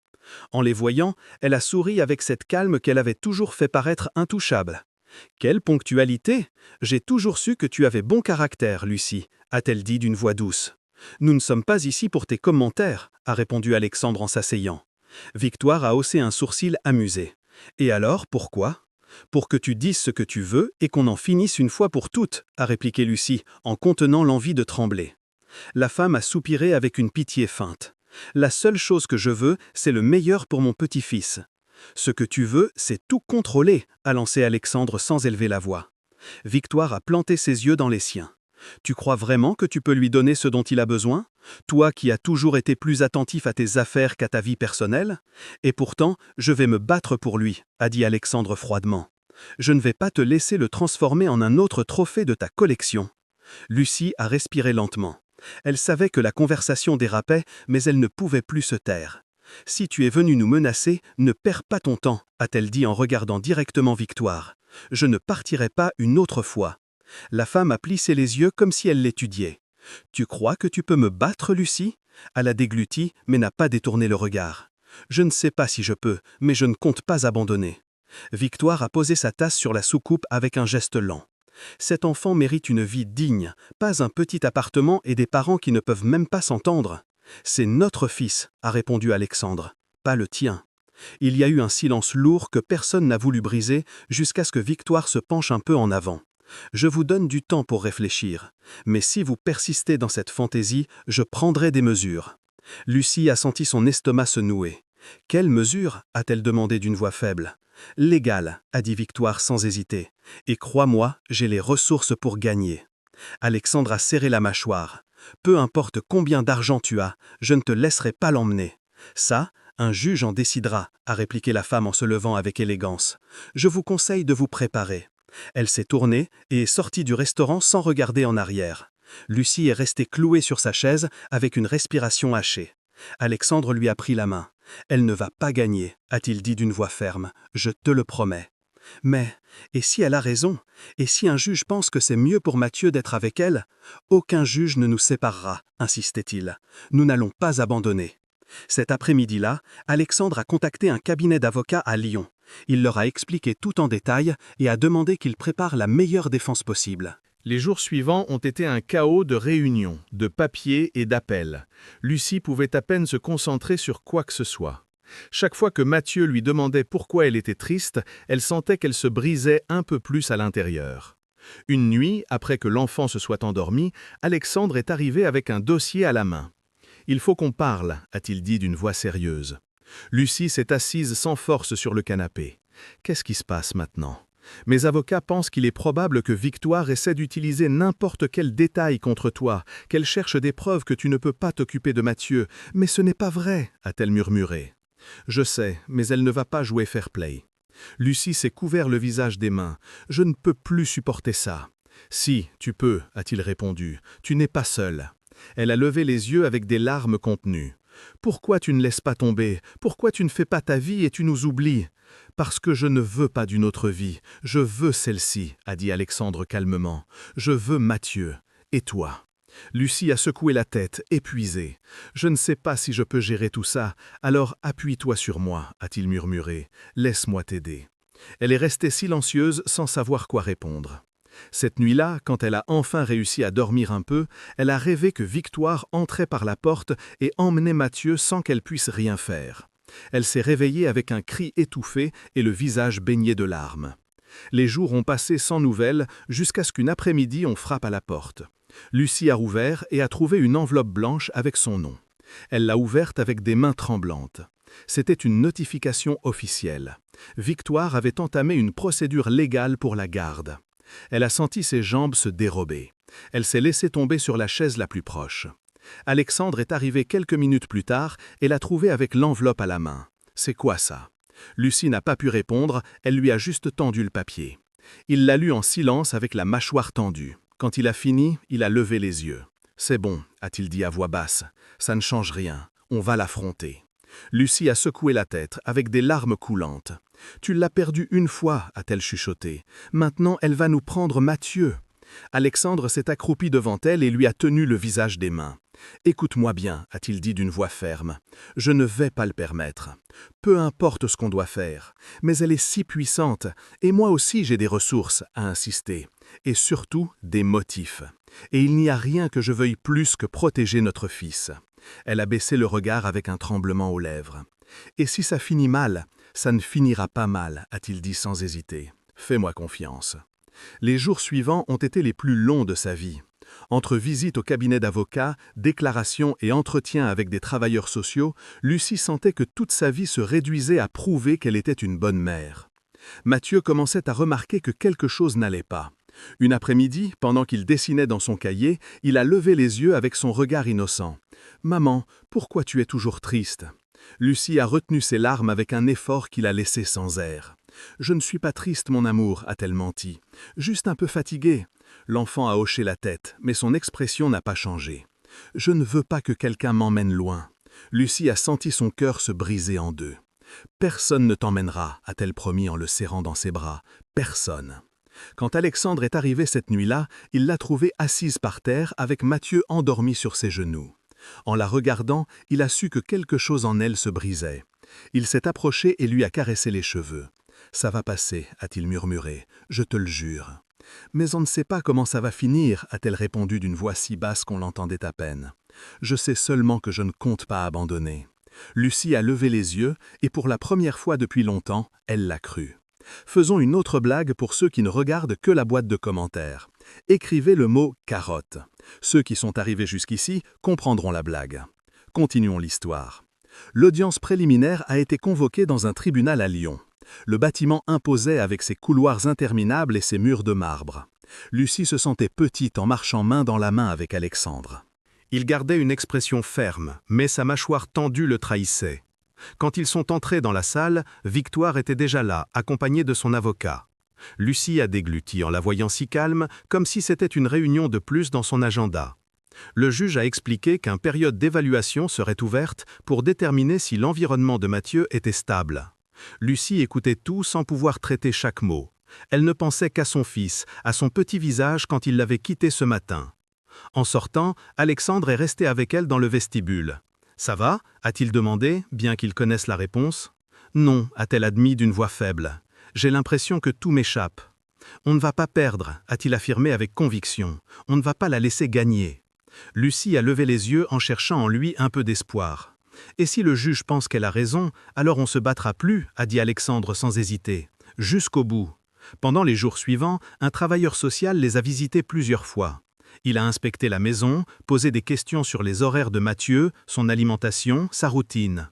Speaker 1: En les voyant, elle a souri avec cette calme qu'elle avait toujours fait paraître intouchable. « Quelle ponctualité! J'ai toujours su que tu avais bon caractère, Lucie » a-t-elle dit d'une voix douce. « Nous ne sommes pas ici pour tes commentaires » a répondu Alexandre en s'asseyant. Victoire a haussé un sourcil amusé. « Et alors, pourquoi ?»« Pour que tu dises ce que tu veux et qu'on en finisse une fois pour toutes » a répliqué Lucie, en contenant l'envie de trembler. La femme a soupiré avec une pitié feinte. « La seule chose que je veux, c'est le meilleur pour mon petit-fils. »« Ce que tu veux, c'est tout contrôler » a lancé Alexandre sans élever la voix. Victoire a planté ses yeux dans les siens. « Tu crois vraiment que tu peux lui donner ce dont il a besoin? Toi qui as toujours été plus attentif à tes affaires qu'à ta vie personnelle? Et pourtant, je vais me battre pour lui, » a dit Alexandre froidement. « Je ne vais pas te laisser le transformer en un autre trophée de ta collection. » Lucie a respiré lentement. Elle savait que la conversation dérapait, mais elle ne pouvait plus se taire. « Si tu es venu nous menacer, ne perds pas ton temps, » a-t-elle dit en regardant directement Victoire. « Je ne partirai pas une autre fois. » La femme a plissé les yeux comme si elle l'étudiait. « Tu crois que tu peux me battre, Lucie ?» Elle a dégluti, mais n'a pas détourné le regard. « Je ne sais pas si je peux, mais je ne compte pas abandonner. » Victoire a posé sa tasse sur la soucoupe avec un geste lent. « Cet enfant mérite une vie digne, pas un petit appartement et des parents qui ne peuvent même pas s'entendre. »« C'est notre fils, » a répondu Alexandre, « pas le tien. » Il y a eu un silence lourd que personne n'a voulu briser jusqu'à ce que Victoire se penche un peu en avant. « Je vous donne du temps pour réfléchir, mais si vous persistez dans cette fantaisie, je prendrai des mesures. » Lucie a senti son estomac se nouer.
Speaker 3: Quelle mesure a-t-elle demandé d'une voix faible. Légale, a dit Victoire sans hésiter. Et crois-moi, j'ai les ressources pour gagner. Alexandre a serré la mâchoire. Peu importe combien d'argent tu as, je ne te laisserai pas l'emmener. Ça, un juge en décidera, a répliqué la femme en se levant avec élégance. Je vous conseille de vous préparer. Elle s'est tournée et est sortie du restaurant sans regarder en arrière. Lucie est restée clouée sur sa chaise avec une respiration hachée. Alexandre lui a pris la main. Elle ne va pas gagner, a-t-il dit d'une voix ferme. Je te le promets. Mais, et si elle a raison? Et si un juge pense que c'est mieux pour Mathieu d'être avec elle? Aucun juge ne nous séparera, insistait-il. Nous n'allons pas abandonner. Cet après-midi-là, Alexandre a contacté un cabinet d'avocats à Lyon. Il leur a expliqué tout en détail et a demandé qu'ils préparent la meilleure défense possible.
Speaker 2: Les jours suivants ont été un chaos de réunions, de papiers et d'appels. Lucie pouvait à peine se concentrer sur quoi que ce soit. Chaque fois que Mathieu lui demandait pourquoi elle était triste, elle sentait qu'elle se brisait un peu plus à l'intérieur. Une nuit, après que l'enfant se soit endormi, Alexandre est arrivé avec un dossier à la main. « Il faut qu'on parle », a-t-il dit d'une voix sérieuse. Lucie s'est assise sans force sur le canapé. Qu'est-ce qui se passe maintenant? Mes avocats pensent qu'il est probable que Victoire essaie d'utiliser n'importe quel détail contre toi, qu'elle cherche des preuves que tu ne peux pas t'occuper de Mathieu. Mais ce n'est pas vrai, a-t-elle murmuré. Je sais, mais elle ne va pas jouer fair play. Lucie s'est couvert le visage des mains. Je ne peux plus supporter ça. Si, tu peux, a-t-il répondu. Tu n'es pas seule. Elle a levé les yeux avec des larmes contenues. Pourquoi tu ne laisses pas tomber? Pourquoi tu ne fais pas ta vie et tu nous oublies? Parce que je ne veux pas d'une autre vie. Je veux celle-ci, a dit Alexandre calmement. Je veux Mathieu. Et toi? Lucie a secoué la tête, épuisée. Je ne sais pas si je peux gérer tout ça, alors appuie-toi sur moi, a-t-il murmuré. Laisse-moi t'aider. Elle est restée silencieuse sans savoir quoi répondre. Cette nuit-là, quand elle a enfin réussi à dormir un peu, elle a rêvé que Victoire entrait par la porte et emmenait Mathieu sans qu'elle puisse rien faire. Elle s'est réveillée avec un cri étouffé et le visage baigné de larmes. Les jours ont passé sans nouvelles jusqu'à ce qu'une après-midi on frappe à la porte. Lucie a rouvert et a trouvé une enveloppe blanche avec son nom. Elle l'a ouverte avec des mains tremblantes. C'était une notification officielle. Victoire avait entamé une procédure légale pour la garde. Elle a senti ses jambes se dérober. Elle s'est laissée tomber sur la chaise la plus proche. Alexandre est arrivé quelques minutes plus tard et l'a trouvée avec l'enveloppe à la main. C'est quoi ça? Lucie n'a pas pu répondre, elle lui a juste tendu le papier. Il l'a lu en silence avec la mâchoire tendue. Quand il a fini, il a levé les yeux. « C'est bon », a-t-il dit à voix basse. « Ça ne change rien. On va l'affronter. » Lucie a secoué la tête, avec des larmes coulantes. « Tu l'as perdu une fois », a-t-elle chuchoté. « Maintenant, elle va nous prendre Mathieu. » Alexandre s'est accroupi devant elle et lui a tenu le visage des mains. « Écoute-moi bien », a-t-il dit d'une voix ferme. « Je ne vais pas le permettre. Peu importe ce qu'on doit faire. Mais elle est si puissante, et moi aussi j'ai des ressources, a insisté. Et surtout, des motifs. Et il n'y a rien que je veuille plus que protéger notre fils. » Elle a baissé le regard avec un tremblement aux lèvres. « Et si ça finit mal, ça ne finira pas mal, a-t-il dit sans hésiter. Fais-moi confiance. » Les jours suivants ont été les plus longs de sa vie. Entre visites au cabinet d'avocats, déclarations et entretiens avec des travailleurs sociaux, Lucie sentait que toute sa vie se réduisait à prouver qu'elle était une bonne mère. Mathieu commençait à remarquer que quelque chose n'allait pas. Une après-midi, pendant qu'il dessinait dans son cahier, il a levé les yeux avec son regard innocent. « Maman, pourquoi tu es toujours triste ?» Lucie a retenu ses larmes avec un effort qui l'a laissé sans air. « Je ne suis pas triste, mon amour, a-t-elle menti. Juste un peu fatiguée. » L'enfant a hoché la tête, mais son expression n'a pas changé. « Je ne veux pas que quelqu'un m'emmène loin. » Lucie a senti son cœur se briser en deux. « Personne ne t'emmènera, a-t-elle promis en le serrant dans ses bras. Personne. » Quand Alexandre est arrivé cette nuit-là, il l'a trouvée assise par terre avec Mathieu endormi sur ses genoux. En la regardant, il a su que quelque chose en elle se brisait. Il s'est approché et lui a caressé les cheveux. « Ça va passer », a-t-il murmuré, « je te le jure. » « Mais on ne sait pas comment ça va finir », a-t-elle répondu d'une voix si basse qu'on l'entendait à peine. « Je sais seulement que je ne compte pas abandonner. » Lucie a levé les yeux et pour la première fois depuis longtemps, elle l'a cru. Faisons une autre blague pour ceux qui ne regardent que la boîte de commentaires. Écrivez le mot « carotte ». Ceux qui sont arrivés jusqu'ici comprendront la blague. Continuons l'histoire.
Speaker 3: L'audience préliminaire a été convoquée dans un tribunal à Lyon. Le bâtiment imposait avec ses couloirs interminables et ses murs de marbre. Lucie se sentait petite en marchant main dans la main avec Alexandre.
Speaker 1: Il gardait une expression ferme, mais sa mâchoire tendue le trahissait. Quand ils sont entrés dans la salle, Victoire était déjà là, accompagnée de son avocat. Lucie a dégluti en la voyant si calme, comme si c'était une réunion de plus dans son agenda. Le juge a expliqué qu'une période d'évaluation serait ouverte pour déterminer si l'environnement de Mathieu était stable. Lucie écoutait tout sans pouvoir traiter chaque mot. Elle ne pensait qu'à son fils, à son petit visage quand il l'avait quitté ce matin. En sortant, Alexandre est resté avec elle dans le vestibule. « Ça va » a-t-il demandé, bien qu'il connaisse la réponse. « Non » a-t-elle admis d'une voix faible. « J'ai l'impression que tout m'échappe. »« On ne va pas perdre » a-t-il affirmé avec conviction. « On ne va pas la laisser gagner. » Lucie a levé les yeux en cherchant en lui un peu d'espoir. « Et si le juge pense qu'elle a raison, alors on se battra plus » a dit Alexandre sans hésiter. « Jusqu'au bout. » Pendant les jours suivants, un travailleur social les a visités plusieurs fois. Il a inspecté la maison, posé des questions sur les horaires de Mathieu, son alimentation, sa routine.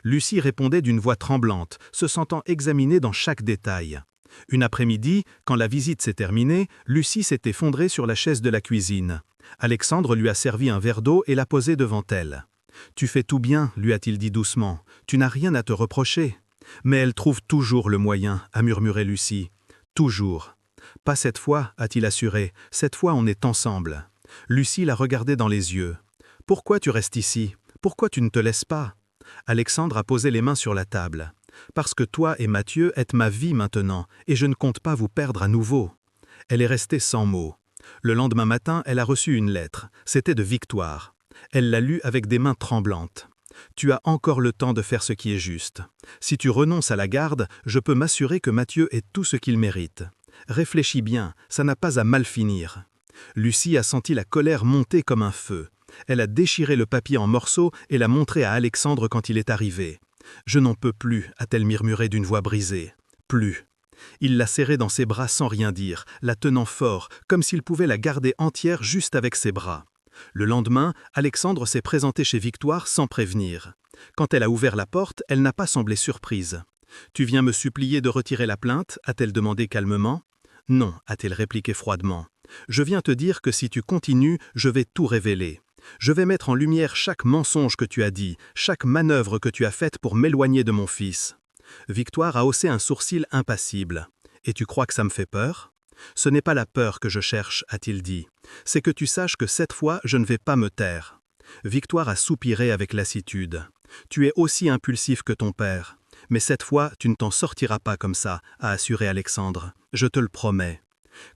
Speaker 1: Lucie répondait d'une voix tremblante, se sentant examinée dans chaque détail. Une après-midi, quand la visite s'est terminée, Lucie s'est effondrée sur la chaise de la cuisine. Alexandre lui a servi un verre d'eau et l'a posé devant elle. « Tu fais tout bien » lui a-t-il dit doucement. « Tu n'as rien à te reprocher. » « Mais elle trouve toujours le moyen » a murmuré Lucie. « Toujours. » « Pas cette fois » a-t-il assuré. « Cette fois on est ensemble. » Lucie l'a regardé dans les yeux. « Pourquoi tu restes ici? Pourquoi tu ne te laisses pas ?» Alexandre a posé les mains sur la table. « Parce que toi et Mathieu êtes ma vie maintenant, et je ne compte pas vous perdre à nouveau. » Elle est restée sans mots. Le lendemain matin, elle a reçu une lettre. C'était de Victoire. Elle l'a lue avec des mains tremblantes. « Tu as encore le temps de faire ce qui est juste. Si tu renonces à la garde, je peux m'assurer que Mathieu ait tout ce qu'il mérite. Réfléchis bien, ça n'a pas à mal finir. » Lucie a senti la colère monter comme un feu. Elle a déchiré le papier en morceaux et l'a montré à Alexandre quand il est arrivé. « Je n'en peux plus » a-t-elle murmuré d'une voix brisée. « Plus. » Il l'a serrée dans ses bras sans rien dire, la tenant fort, comme s'il pouvait la garder entière juste avec ses bras. Le lendemain, Alexandre s'est présenté chez Victoire sans prévenir. Quand elle a ouvert la porte, elle n'a pas semblé surprise. « Tu viens me supplier de retirer la plainte » a-t-elle demandé calmement. « Non » a-t-elle répliqué froidement. « Je viens te dire que si tu continues, je vais tout révéler. Je vais mettre en lumière chaque mensonge que tu as dit, chaque manœuvre que tu as faite pour m'éloigner de mon fils. » Victoire a haussé un sourcil impassible. « Et tu crois que ça me fait peur ? » « Ce n'est pas la peur que je cherche, a-t-il dit. C'est que tu saches que cette fois, je ne vais pas me taire. » Victoire a soupiré avec lassitude. « Tu es aussi impulsif que ton père. Mais cette fois, tu ne t'en sortiras pas comme ça, a assuré Alexandre. Je te le promets. »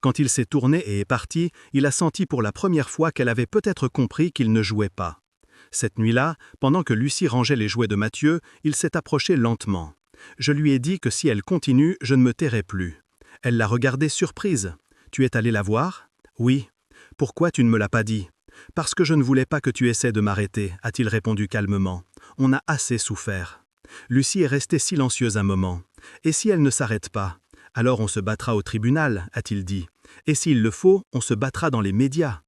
Speaker 1: Quand il s'est tourné et est parti, il a senti pour la première fois qu'elle avait peut-être compris qu'il ne jouait pas. Cette nuit-là, pendant que Lucie rangeait les jouets de Mathieu, il s'est approché lentement. Je lui ai dit que si elle continue, je ne me tairai plus. Elle l'a regardée surprise. « Tu es allé la voir ?»« Oui. »« Pourquoi tu ne me l'as pas dit ?»« Parce que je ne voulais pas que tu essaies de m'arrêter, a-t-il répondu calmement. « On a assez souffert. » Lucie est restée silencieuse un moment. « Et si elle ne s'arrête pas ? Alors on se battra au tribunal, a-t-il dit. « Et s'il le faut, on se battra dans les médias. »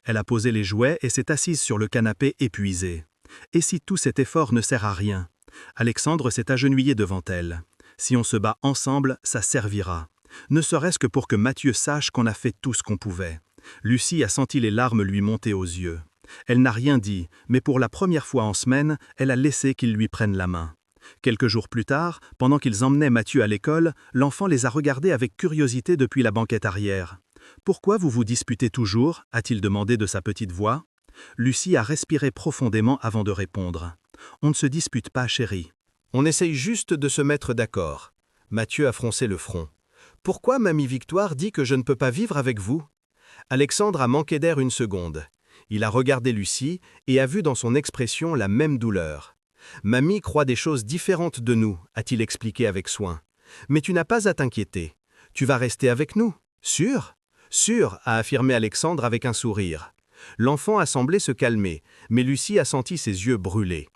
Speaker 1: Elle a posé les jouets et s'est assise sur le canapé épuisée. « Et si tout cet effort ne sert à rien ?» Alexandre s'est agenouillé devant elle. « Si on se bat ensemble, ça servira. Ne serait-ce que pour que Mathieu sache qu'on a fait tout ce qu'on pouvait. » Lucie a senti les larmes lui monter aux yeux. Elle n'a rien dit, mais pour la première fois en semaine, elle a laissé qu'il lui prenne la main. Quelques jours plus tard, pendant qu'ils emmenaient Mathieu à l'école, l'enfant les a regardés avec curiosité depuis la banquette arrière. « Pourquoi vous vous disputez toujours ?» a-t-il demandé de sa petite voix. Lucie a respiré profondément avant de répondre. « On ne se dispute pas, chérie. On essaye juste de se mettre d'accord. » Mathieu a froncé le front. « Pourquoi Mamie Victoire dit que je ne peux pas vivre avec vous ?» Alexandre a manqué d'air une seconde. Il a regardé Lucie et a vu dans son expression la même douleur. « Mamie croit des choses différentes de nous, a-t-il expliqué avec soin. Mais tu n'as pas à t'inquiéter. Tu vas rester avec nous. Sûr ? Sûr, a affirmé Alexandre avec un sourire. L'enfant a semblé se calmer, mais Lucie a senti ses yeux brûler.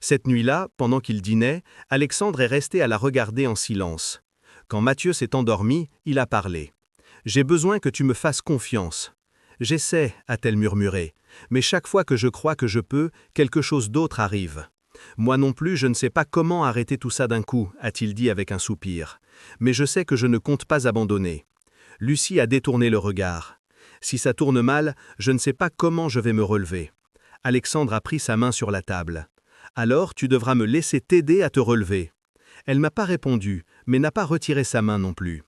Speaker 1: Cette nuit-là, pendant qu'il dînait, Alexandre est resté à la regarder en silence. Quand Mathieu s'est endormi, il a parlé. « J'ai besoin que tu me fasses confiance. »« J'essaie, a-t-elle murmuré, mais chaque fois que je crois que je peux, quelque chose d'autre arrive. Moi non plus, je ne sais pas comment arrêter tout ça d'un coup, a-t-il dit avec un soupir. Mais je sais que je ne compte pas abandonner. Lucie a détourné le regard. Si ça tourne mal, je ne sais pas comment je vais me relever. Alexandre a pris sa main sur la table. Alors tu devras me laisser t'aider à te relever. Elle m'a pas répondu, mais n'a pas retiré sa main non plus.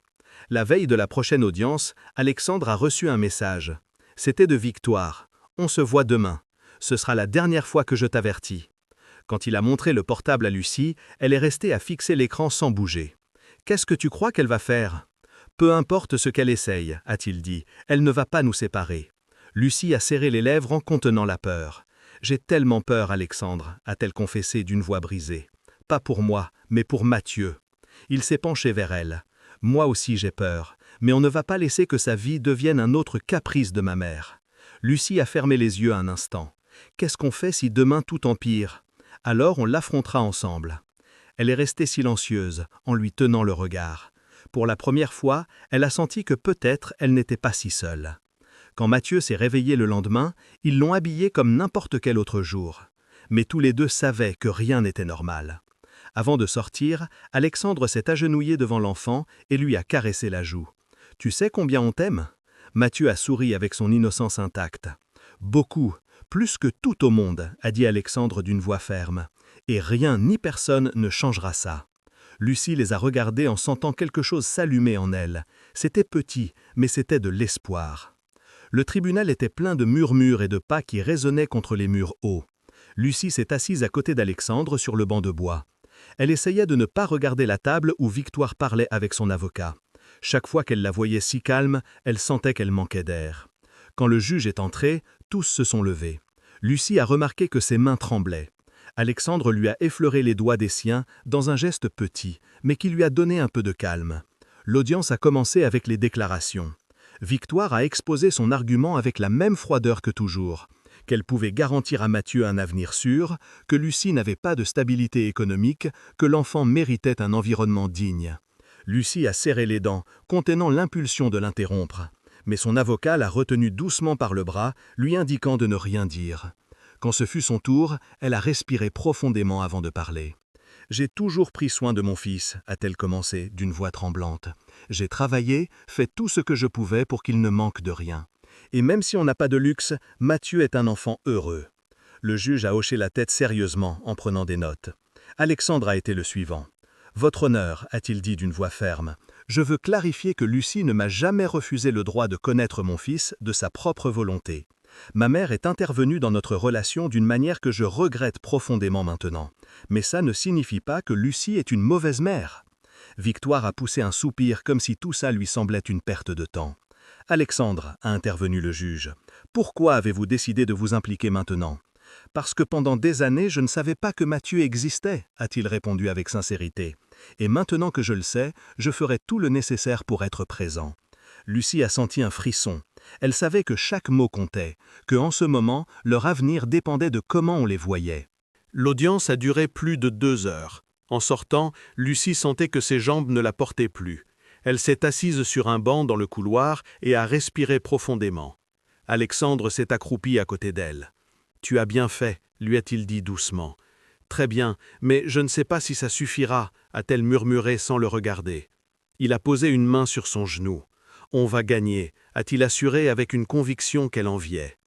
Speaker 1: La veille de la prochaine audience, Alexandre a reçu un message. C'était de Victoire. On se voit demain. Ce sera la dernière fois que je t'avertis. Quand il a montré le portable à Lucie, elle est restée à fixer l'écran sans bouger. Qu'est-ce que tu crois qu'elle va faire ? Peu importe ce qu'elle essaye, a-t-il dit, elle ne va pas nous séparer. Lucie a serré les lèvres en contenant la peur. J'ai tellement peur, Alexandre, a-t-elle confessé d'une voix brisée. Pas pour moi, mais pour Mathieu. Il s'est penché vers elle. Moi aussi j'ai peur, mais on ne va pas laisser que sa vie devienne un autre caprice de ma mère. Lucie a fermé les yeux un instant. Qu'est-ce qu'on fait si demain tout empire ? Alors on l'affrontera ensemble. Elle est restée silencieuse, en lui tenant le regard. Pour la première fois, elle a senti que peut-être elle n'était pas si seule. Quand Mathieu s'est réveillé le lendemain, ils l'ont habillé comme n'importe quel autre jour. Mais tous les deux savaient que rien n'était normal. Avant de sortir, Alexandre s'est agenouillé devant l'enfant et lui a caressé la joue. « Tu sais combien on t'aime » Mathieu a souri avec son innocence intacte. « Beaucoup, plus que tout au monde » a dit Alexandre d'une voix ferme. « Et rien ni personne ne changera ça. » Lucie les a regardés en sentant quelque chose s'allumer en elle. C'était petit, mais c'était de l'espoir. Le tribunal était plein de murmures et de pas qui résonnaient contre les murs hauts. Lucie s'est assise à côté d'Alexandre sur le banc de bois. Elle essayait de ne pas regarder la table où Victoire parlait avec son avocat. Chaque fois qu'elle la voyait si calme, elle sentait qu'elle manquait d'air. Quand le juge est entré, tous se sont levés. Lucie a remarqué que ses mains tremblaient. Alexandre lui a effleuré les doigts des siens dans un geste petit, mais qui lui a donné un peu de calme. L'audience a commencé avec les déclarations. Victoire a exposé son argument avec la même froideur que toujours, qu'elle pouvait garantir à Mathieu un avenir sûr, que Lucie n'avait pas de stabilité économique, que l'enfant méritait un environnement digne. Lucie a serré les dents, contenant l'impulsion de l'interrompre. Mais son avocat l'a retenue doucement par le bras, lui indiquant de ne rien dire. Quand ce fut son tour, elle a respiré profondément avant de parler. « J'ai toujours pris soin de mon fils », a-t-elle commencé, d'une voix tremblante. « J'ai travaillé, fait tout ce que je pouvais pour qu'il ne manque de rien. Et même si on n'a pas de luxe, Mathieu est un enfant heureux. » Le juge a hoché la tête sérieusement en prenant des notes. Alexandre a été le suivant. « Votre honneur », a-t-il dit d'une voix ferme, « je veux clarifier que Lucie ne m'a jamais refusé le droit de connaître mon fils de sa propre volonté. Ma mère est intervenue dans notre relation d'une manière que je regrette profondément maintenant. Mais ça ne signifie pas que Lucie est une mauvaise mère. » Victoire a poussé un soupir comme si tout ça lui semblait une perte de temps. « Alexandre, » a intervenu le juge, « pourquoi avez-vous décidé de vous impliquer maintenant ?»« Parce que pendant des années, je ne savais pas que Mathieu existait, » a-t-il répondu avec sincérité. « Et maintenant que je le sais, je ferai tout le nécessaire pour être présent. » Lucie a senti un frisson. Elle savait que chaque mot comptait, que en ce moment, leur avenir dépendait de comment on les voyait.
Speaker 2: L'audience a duré plus de 2 heures. En sortant, Lucie sentait que ses jambes ne la portaient plus. Elle s'est assise sur un banc dans le couloir et a respiré profondément. Alexandre s'est accroupi à côté d'elle. « Tu as bien fait », lui a-t-il dit doucement. « Très bien, mais je ne sais pas si ça suffira », a-t-elle murmuré sans le regarder. Il a posé une main sur son genou. « On va gagner », a-t-il assuré avec une conviction qu'elle enviait.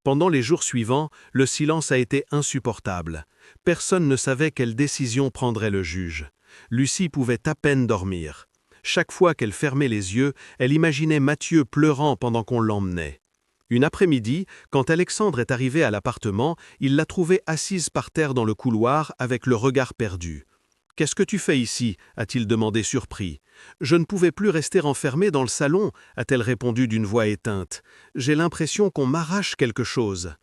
Speaker 2: Pendant les jours suivants, le silence a été insupportable. Personne ne savait quelle décision prendrait le juge. Lucie pouvait à peine dormir. Chaque fois qu'elle fermait les yeux, elle imaginait Mathieu pleurant pendant qu'on l'emmenait. Une après-midi, quand Alexandre est arrivé à l'appartement, il l'a trouvée assise par terre dans le couloir avec le regard perdu. « Qu'est-ce que tu fais ici » a-t-il demandé surpris. « Je ne pouvais plus rester enfermée dans le salon » a-t-elle répondu d'une voix éteinte. « J'ai l'impression qu'on m'arrache quelque chose. »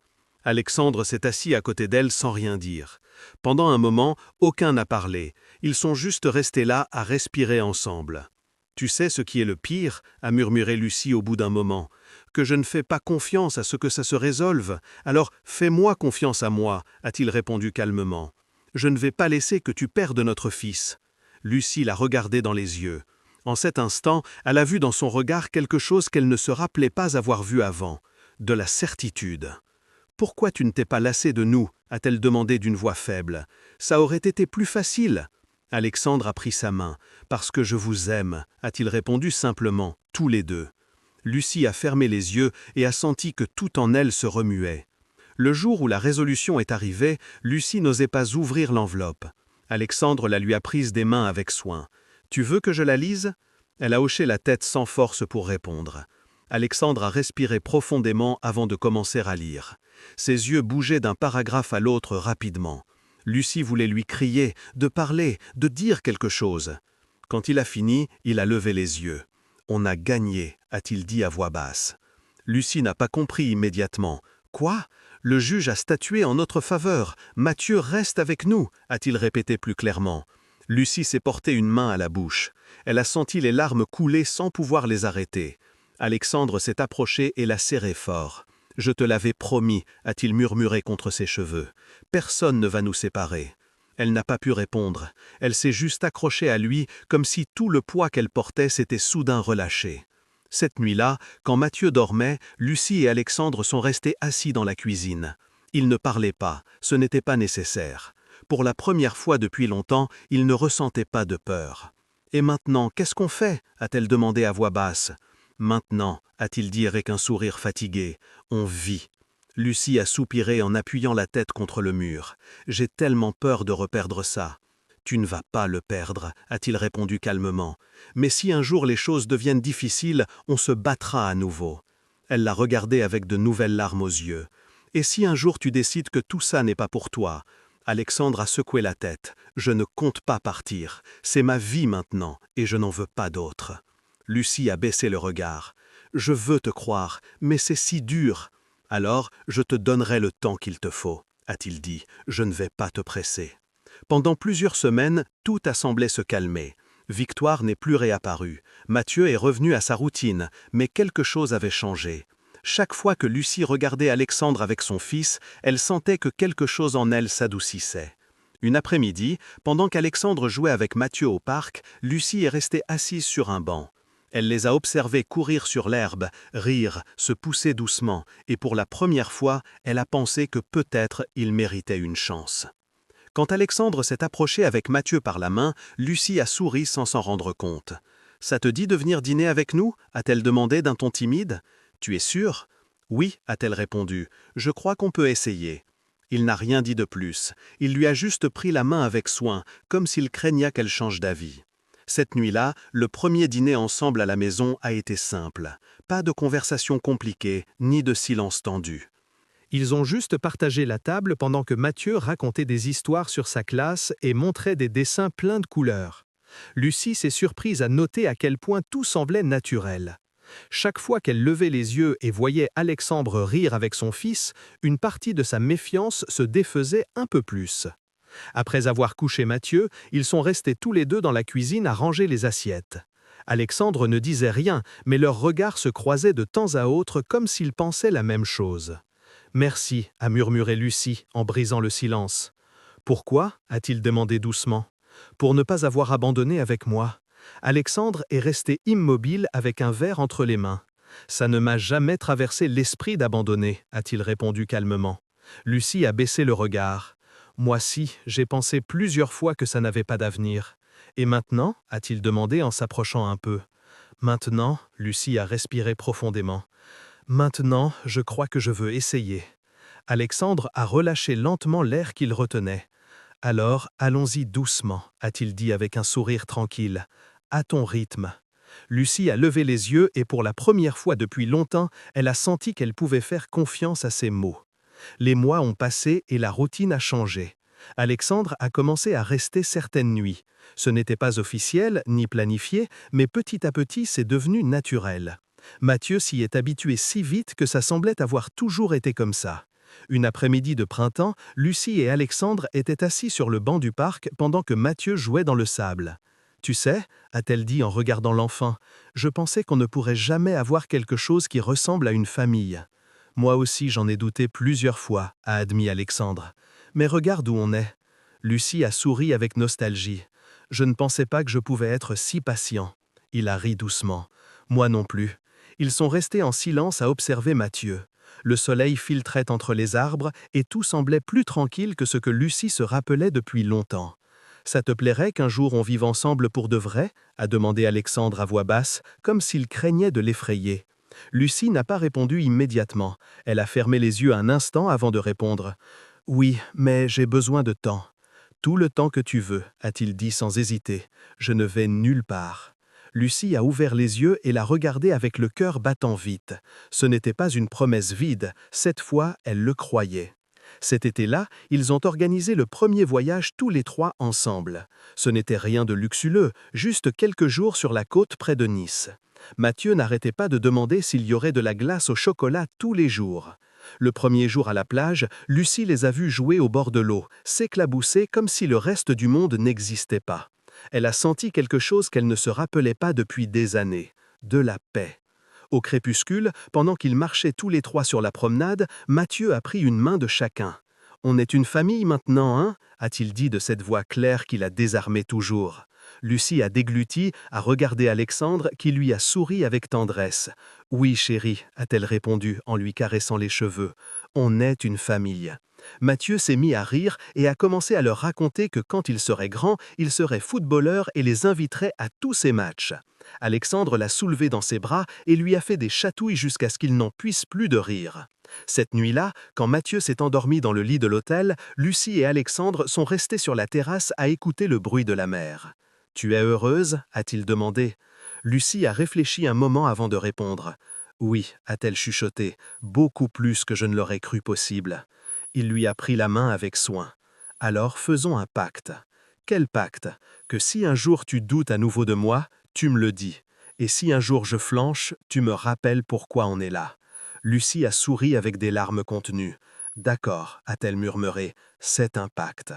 Speaker 2: Alexandre s'est assis à côté d'elle sans rien dire. Pendant un moment, aucun n'a parlé. Ils sont juste restés là à respirer ensemble. « Tu sais ce qui est le pire » a murmuré Lucie au bout d'un moment. « Que je ne fais pas confiance à ce que ça se résolve. Alors fais-moi confiance à moi » a-t-il répondu calmement. « Je ne vais pas laisser que tu perdes notre fils. » Lucie l'a regardé dans les yeux. En cet instant, elle a vu dans son regard quelque chose qu'elle ne se rappelait pas avoir vu avant, de la certitude.
Speaker 3: Pourquoi tu ne t'es pas lassé de nous a-t-elle demandé d'une voix faible. Ça aurait été plus facile. Alexandre a pris sa main. Parce que je vous aime, a-t-il répondu simplement, tous les deux. Lucie a fermé les yeux et a senti que tout en elle se remuait. Le jour où la résolution est arrivée, Lucie n'osait pas ouvrir l'enveloppe. Alexandre la lui a prise des mains avec soin. « Tu veux que je la lise ?» Elle a hoché la tête sans force pour répondre. Alexandre a respiré profondément avant de commencer à lire. Ses yeux bougeaient d'un paragraphe à l'autre rapidement. Lucie voulait lui crier, de parler, de dire quelque chose. Quand il a fini, il a levé les yeux. « On a gagné », a-t-il dit à voix basse. Lucie n'a pas compris immédiatement. « Quoi ? Le juge a statué en notre faveur. Mathieu reste avec nous », a-t-il répété plus clairement. Lucie s'est porté une main à la bouche. Elle a senti les larmes couler sans pouvoir les arrêter. Alexandre s'est approché et l'a serré fort. « Je te l'avais promis », a-t-il murmuré contre ses cheveux. « Personne ne va nous séparer. » Elle n'a pas pu répondre. Elle s'est juste accrochée à lui comme si tout le poids qu'elle portait s'était soudain relâché. Cette nuit-là, quand Mathieu dormait, Lucie et Alexandre sont restés assis dans la cuisine. Ils ne parlaient pas, ce n'était pas nécessaire. Pour la première fois depuis longtemps, ils ne ressentaient pas de peur. « Et maintenant, qu'est-ce qu'on fait ?» a-t-elle demandé à voix basse. « Maintenant », a-t-il dit avec un sourire fatigué, « on vit. » Lucie a soupiré en appuyant la tête contre le mur. « J'ai tellement peur de reperdre ça. » « Tu ne vas pas le perdre, a-t-il répondu calmement. « Mais si un jour les choses deviennent difficiles, on se battra à nouveau. » Elle l'a regardé avec de nouvelles larmes aux yeux. « Et si un jour tu décides que tout ça n'est pas pour toi ?» Alexandre a secoué la tête. « Je ne compte pas partir. C'est ma vie maintenant, et je n'en veux pas d'autre. » Lucie a baissé le regard. « Je veux te croire, mais c'est si dur. »« Alors, je te donnerai le temps qu'il te faut, » a-t-il dit. « Je ne vais pas te presser. » Pendant plusieurs semaines, tout a semblé se calmer. Victoire n'est plus réapparue. Mathieu est revenu à sa routine, mais quelque chose avait changé. Chaque fois que Lucie regardait Alexandre avec son fils, elle sentait que quelque chose en elle s'adoucissait. Une après-midi, pendant qu'Alexandre jouait avec Mathieu au parc, Lucie est restée assise sur un banc. Elle les a observés courir sur l'herbe, rire, se pousser doucement, et pour la première fois, elle a pensé que peut-être il méritait une chance. Quand Alexandre s'est approché avec Mathieu par la main, Lucie a souri sans s'en rendre compte. « Ça te dit de venir dîner avec nous » a-t-elle demandé d'un ton timide. « Tu es sûre » ? « Oui » a-t-elle répondu. « Je crois qu'on peut essayer. » Il n'a rien dit de plus. Il lui a juste pris la main avec soin, comme s'il craignait qu'elle change d'avis. Cette nuit-là, le premier dîner ensemble à la maison a été simple. Pas de conversation compliquée, ni de silence tendu.
Speaker 1: Ils ont juste partagé la table pendant que Mathieu racontait des histoires sur sa classe et montrait des dessins pleins de couleurs. Lucie s'est surprise à noter à quel point tout semblait naturel. Chaque fois qu'elle levait les yeux et voyait Alexandre rire avec son fils, une partie de sa méfiance se défaisait un peu plus. Après avoir couché Mathieu, ils sont restés tous les deux dans la cuisine à ranger les assiettes. Alexandre ne disait rien, mais leurs regards se croisaient de temps à autre comme s'ils pensaient la même chose. « Merci » a murmuré Lucie en brisant le silence. « Pourquoi » a-t-il demandé doucement. « Pour ne pas avoir abandonné avec moi. » Alexandre est resté immobile avec un verre entre les mains. « Ça ne m'a jamais traversé l'esprit d'abandonner » a-t-il répondu calmement. Lucie a baissé le regard. « Moi si, j'ai pensé plusieurs fois que ça n'avait pas d'avenir. »« Et maintenant » a-t-il demandé en s'approchant un peu. « Maintenant » Lucie a respiré profondément. « Maintenant, je crois que je veux essayer. » Alexandre a relâché lentement l'air qu'il retenait. « Alors, allons-y doucement » a-t-il dit avec un sourire tranquille. « À ton rythme. » Lucie a levé les yeux et pour la première fois depuis longtemps, elle a senti qu'elle pouvait faire confiance à ses mots. Les mois ont passé et la routine a changé. Alexandre a commencé à rester certaines nuits. Ce n'était pas officiel ni planifié, mais petit à petit c'est devenu naturel. Mathieu s'y est habitué si vite que ça semblait avoir toujours été comme ça. Une après-midi de printemps, Lucie et Alexandre étaient assis sur le banc du parc pendant que Mathieu jouait dans le sable. « Tu sais » a-t-elle dit en regardant l'enfant, « je pensais qu'on ne pourrait jamais avoir quelque chose qui ressemble à une famille. » Moi aussi j'en ai douté plusieurs fois, a admis Alexandre. Mais regarde où on est. Lucie a souri avec nostalgie. Je ne pensais pas que je pouvais être si patient. Il a ri doucement. Moi non plus. Ils sont restés en silence à observer Mathieu. Le soleil filtrait entre les arbres et tout semblait plus tranquille que ce que Lucie se rappelait depuis longtemps. « Ça te plairait qu'un jour on vive ensemble pour de vrai ?» a demandé Alexandre à voix basse, comme s'il craignait de l'effrayer. Lucie n'a pas répondu immédiatement. Elle a fermé les yeux un instant avant de répondre. « Oui, mais j'ai besoin de temps. »« Tout le temps que tu veux, » a-t-il dit sans hésiter. « Je ne vais nulle part. » Lucie a ouvert les yeux et l'a regardé avec le cœur battant vite. Ce n'était pas une promesse vide, cette fois, elle le croyait. Cet été-là, ils ont organisé le premier voyage tous les trois ensemble. Ce n'était rien de luxueux, juste quelques jours sur la côte près de Nice. Mathieu n'arrêtait pas de demander s'il y aurait de la glace au chocolat tous les jours. Le premier jour à la plage, Lucie les a vus jouer au bord de l'eau, s'éclabousser comme si le reste du monde n'existait pas. Elle a senti quelque chose qu'elle ne se rappelait pas depuis des années, de la paix. Au crépuscule, pendant qu'ils marchaient tous les trois sur la promenade, Mathieu a pris une main de chacun. « On est une famille maintenant, hein ?» a-t-il dit de cette voix claire qui la désarmait toujours. Lucie a dégluti, a regardé Alexandre qui lui a souri avec tendresse. « Oui, chérie, » a-t-elle répondu en lui caressant les cheveux. « On est une famille. » Mathieu s'est mis à rire et a commencé à leur raconter que quand il serait grand, il serait footballeur et les inviterait à tous ses matchs. Alexandre l'a soulevé dans ses bras et lui a fait des chatouilles jusqu'à ce qu'il n'en puisse plus de rire. Cette nuit-là, quand Mathieu s'est endormi dans le lit de l'hôtel, Lucie et Alexandre sont restés sur la terrasse à écouter le bruit de la mer. « Tu es heureuse ?» a-t-il demandé. Lucie a réfléchi un moment avant de répondre. « Oui » a-t-elle chuchoté, « beaucoup plus que je ne l'aurais cru possible. » Il lui a pris la main avec soin. « Alors faisons un pacte. » « Quel pacte ? Que si un jour tu doutes à nouveau de moi, tu me le dis. Et si un jour je flanche, tu me rappelles pourquoi on est là. » Lucie a souri avec des larmes contenues. « D'accord, » a-t-elle murmuré, « c'est un pacte. »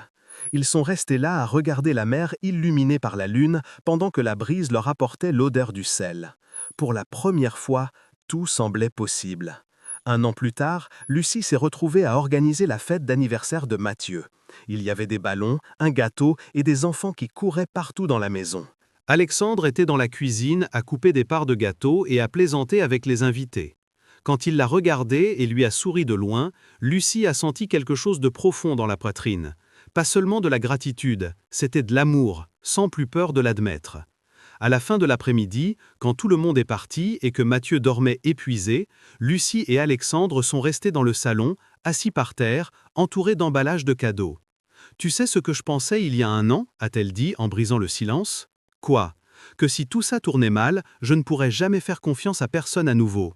Speaker 1: Ils sont restés là à regarder la mer illuminée par la lune pendant que la brise leur apportait l'odeur du sel. Pour la première fois, tout semblait possible. Un an plus tard, Lucie s'est retrouvée à organiser la fête d'anniversaire de Mathieu. Il y avait des ballons, un gâteau et des enfants qui couraient partout dans la maison. Alexandre était dans la cuisine à couper des parts de gâteau et à plaisanter avec les invités. Quand il l'a regardé et lui a souri de loin, Lucie a senti quelque chose de profond dans la poitrine. Pas seulement de la gratitude, c'était de l'amour, sans plus peur de l'admettre. À la fin de l'après-midi, quand tout le monde est parti et que Mathieu dormait épuisé, Lucie et Alexandre sont restés dans le salon, assis par terre, entourés d'emballages de cadeaux. « Tu sais ce que je pensais il y a un an ?» a-t-elle dit en brisant le silence. « Quoi ? Que si tout ça tournait mal, je ne pourrais jamais faire confiance à personne à nouveau.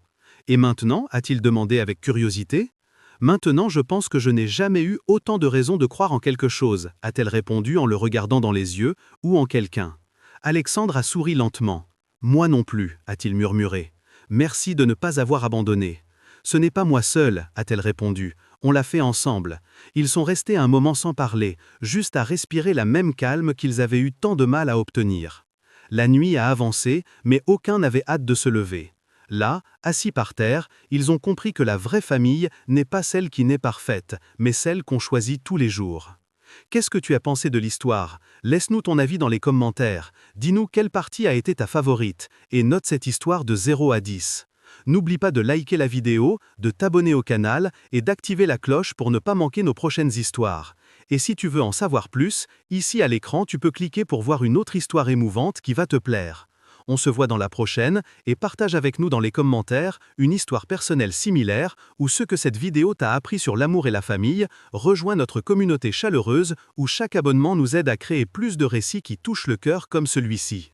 Speaker 1: Et maintenant ?» a-t-il demandé avec curiosité. « Maintenant, je pense que je n'ai jamais eu autant de raisons de croire en quelque chose » a-t-elle répondu en le regardant dans les yeux, ou en quelqu'un. Alexandre a souri lentement. « Moi non plus » a-t-il murmuré. « Merci de ne pas avoir abandonné. »« Ce n'est pas moi seul » a-t-elle répondu. « On l'a fait ensemble. » Ils sont restés un moment sans parler, juste à respirer la même calme qu'ils avaient eu tant de mal à obtenir. La nuit a avancé, mais aucun n'avait hâte de se lever. Là, assis par terre, ils ont compris que la vraie famille n'est pas celle qui naît parfaite, mais celle qu'on choisit tous les jours. Qu'est-ce que tu as pensé de l'histoire? Laisse-nous ton avis dans les commentaires. Dis-nous quelle partie a été ta favorite et note cette histoire de 0 à 10. N'oublie pas de liker la vidéo, de t'abonner au canal et d'activer la cloche pour ne pas manquer nos prochaines histoires. Et si tu veux en savoir plus, ici à l'écran tu peux cliquer pour voir une autre histoire émouvante qui va te plaire. On se voit dans la prochaine et partage avec nous dans les commentaires une histoire personnelle similaire ou ce que cette vidéo t'a appris sur l'amour et la famille. Rejoins notre communauté chaleureuse où chaque abonnement nous aide à créer plus de récits qui touchent le cœur comme celui-ci.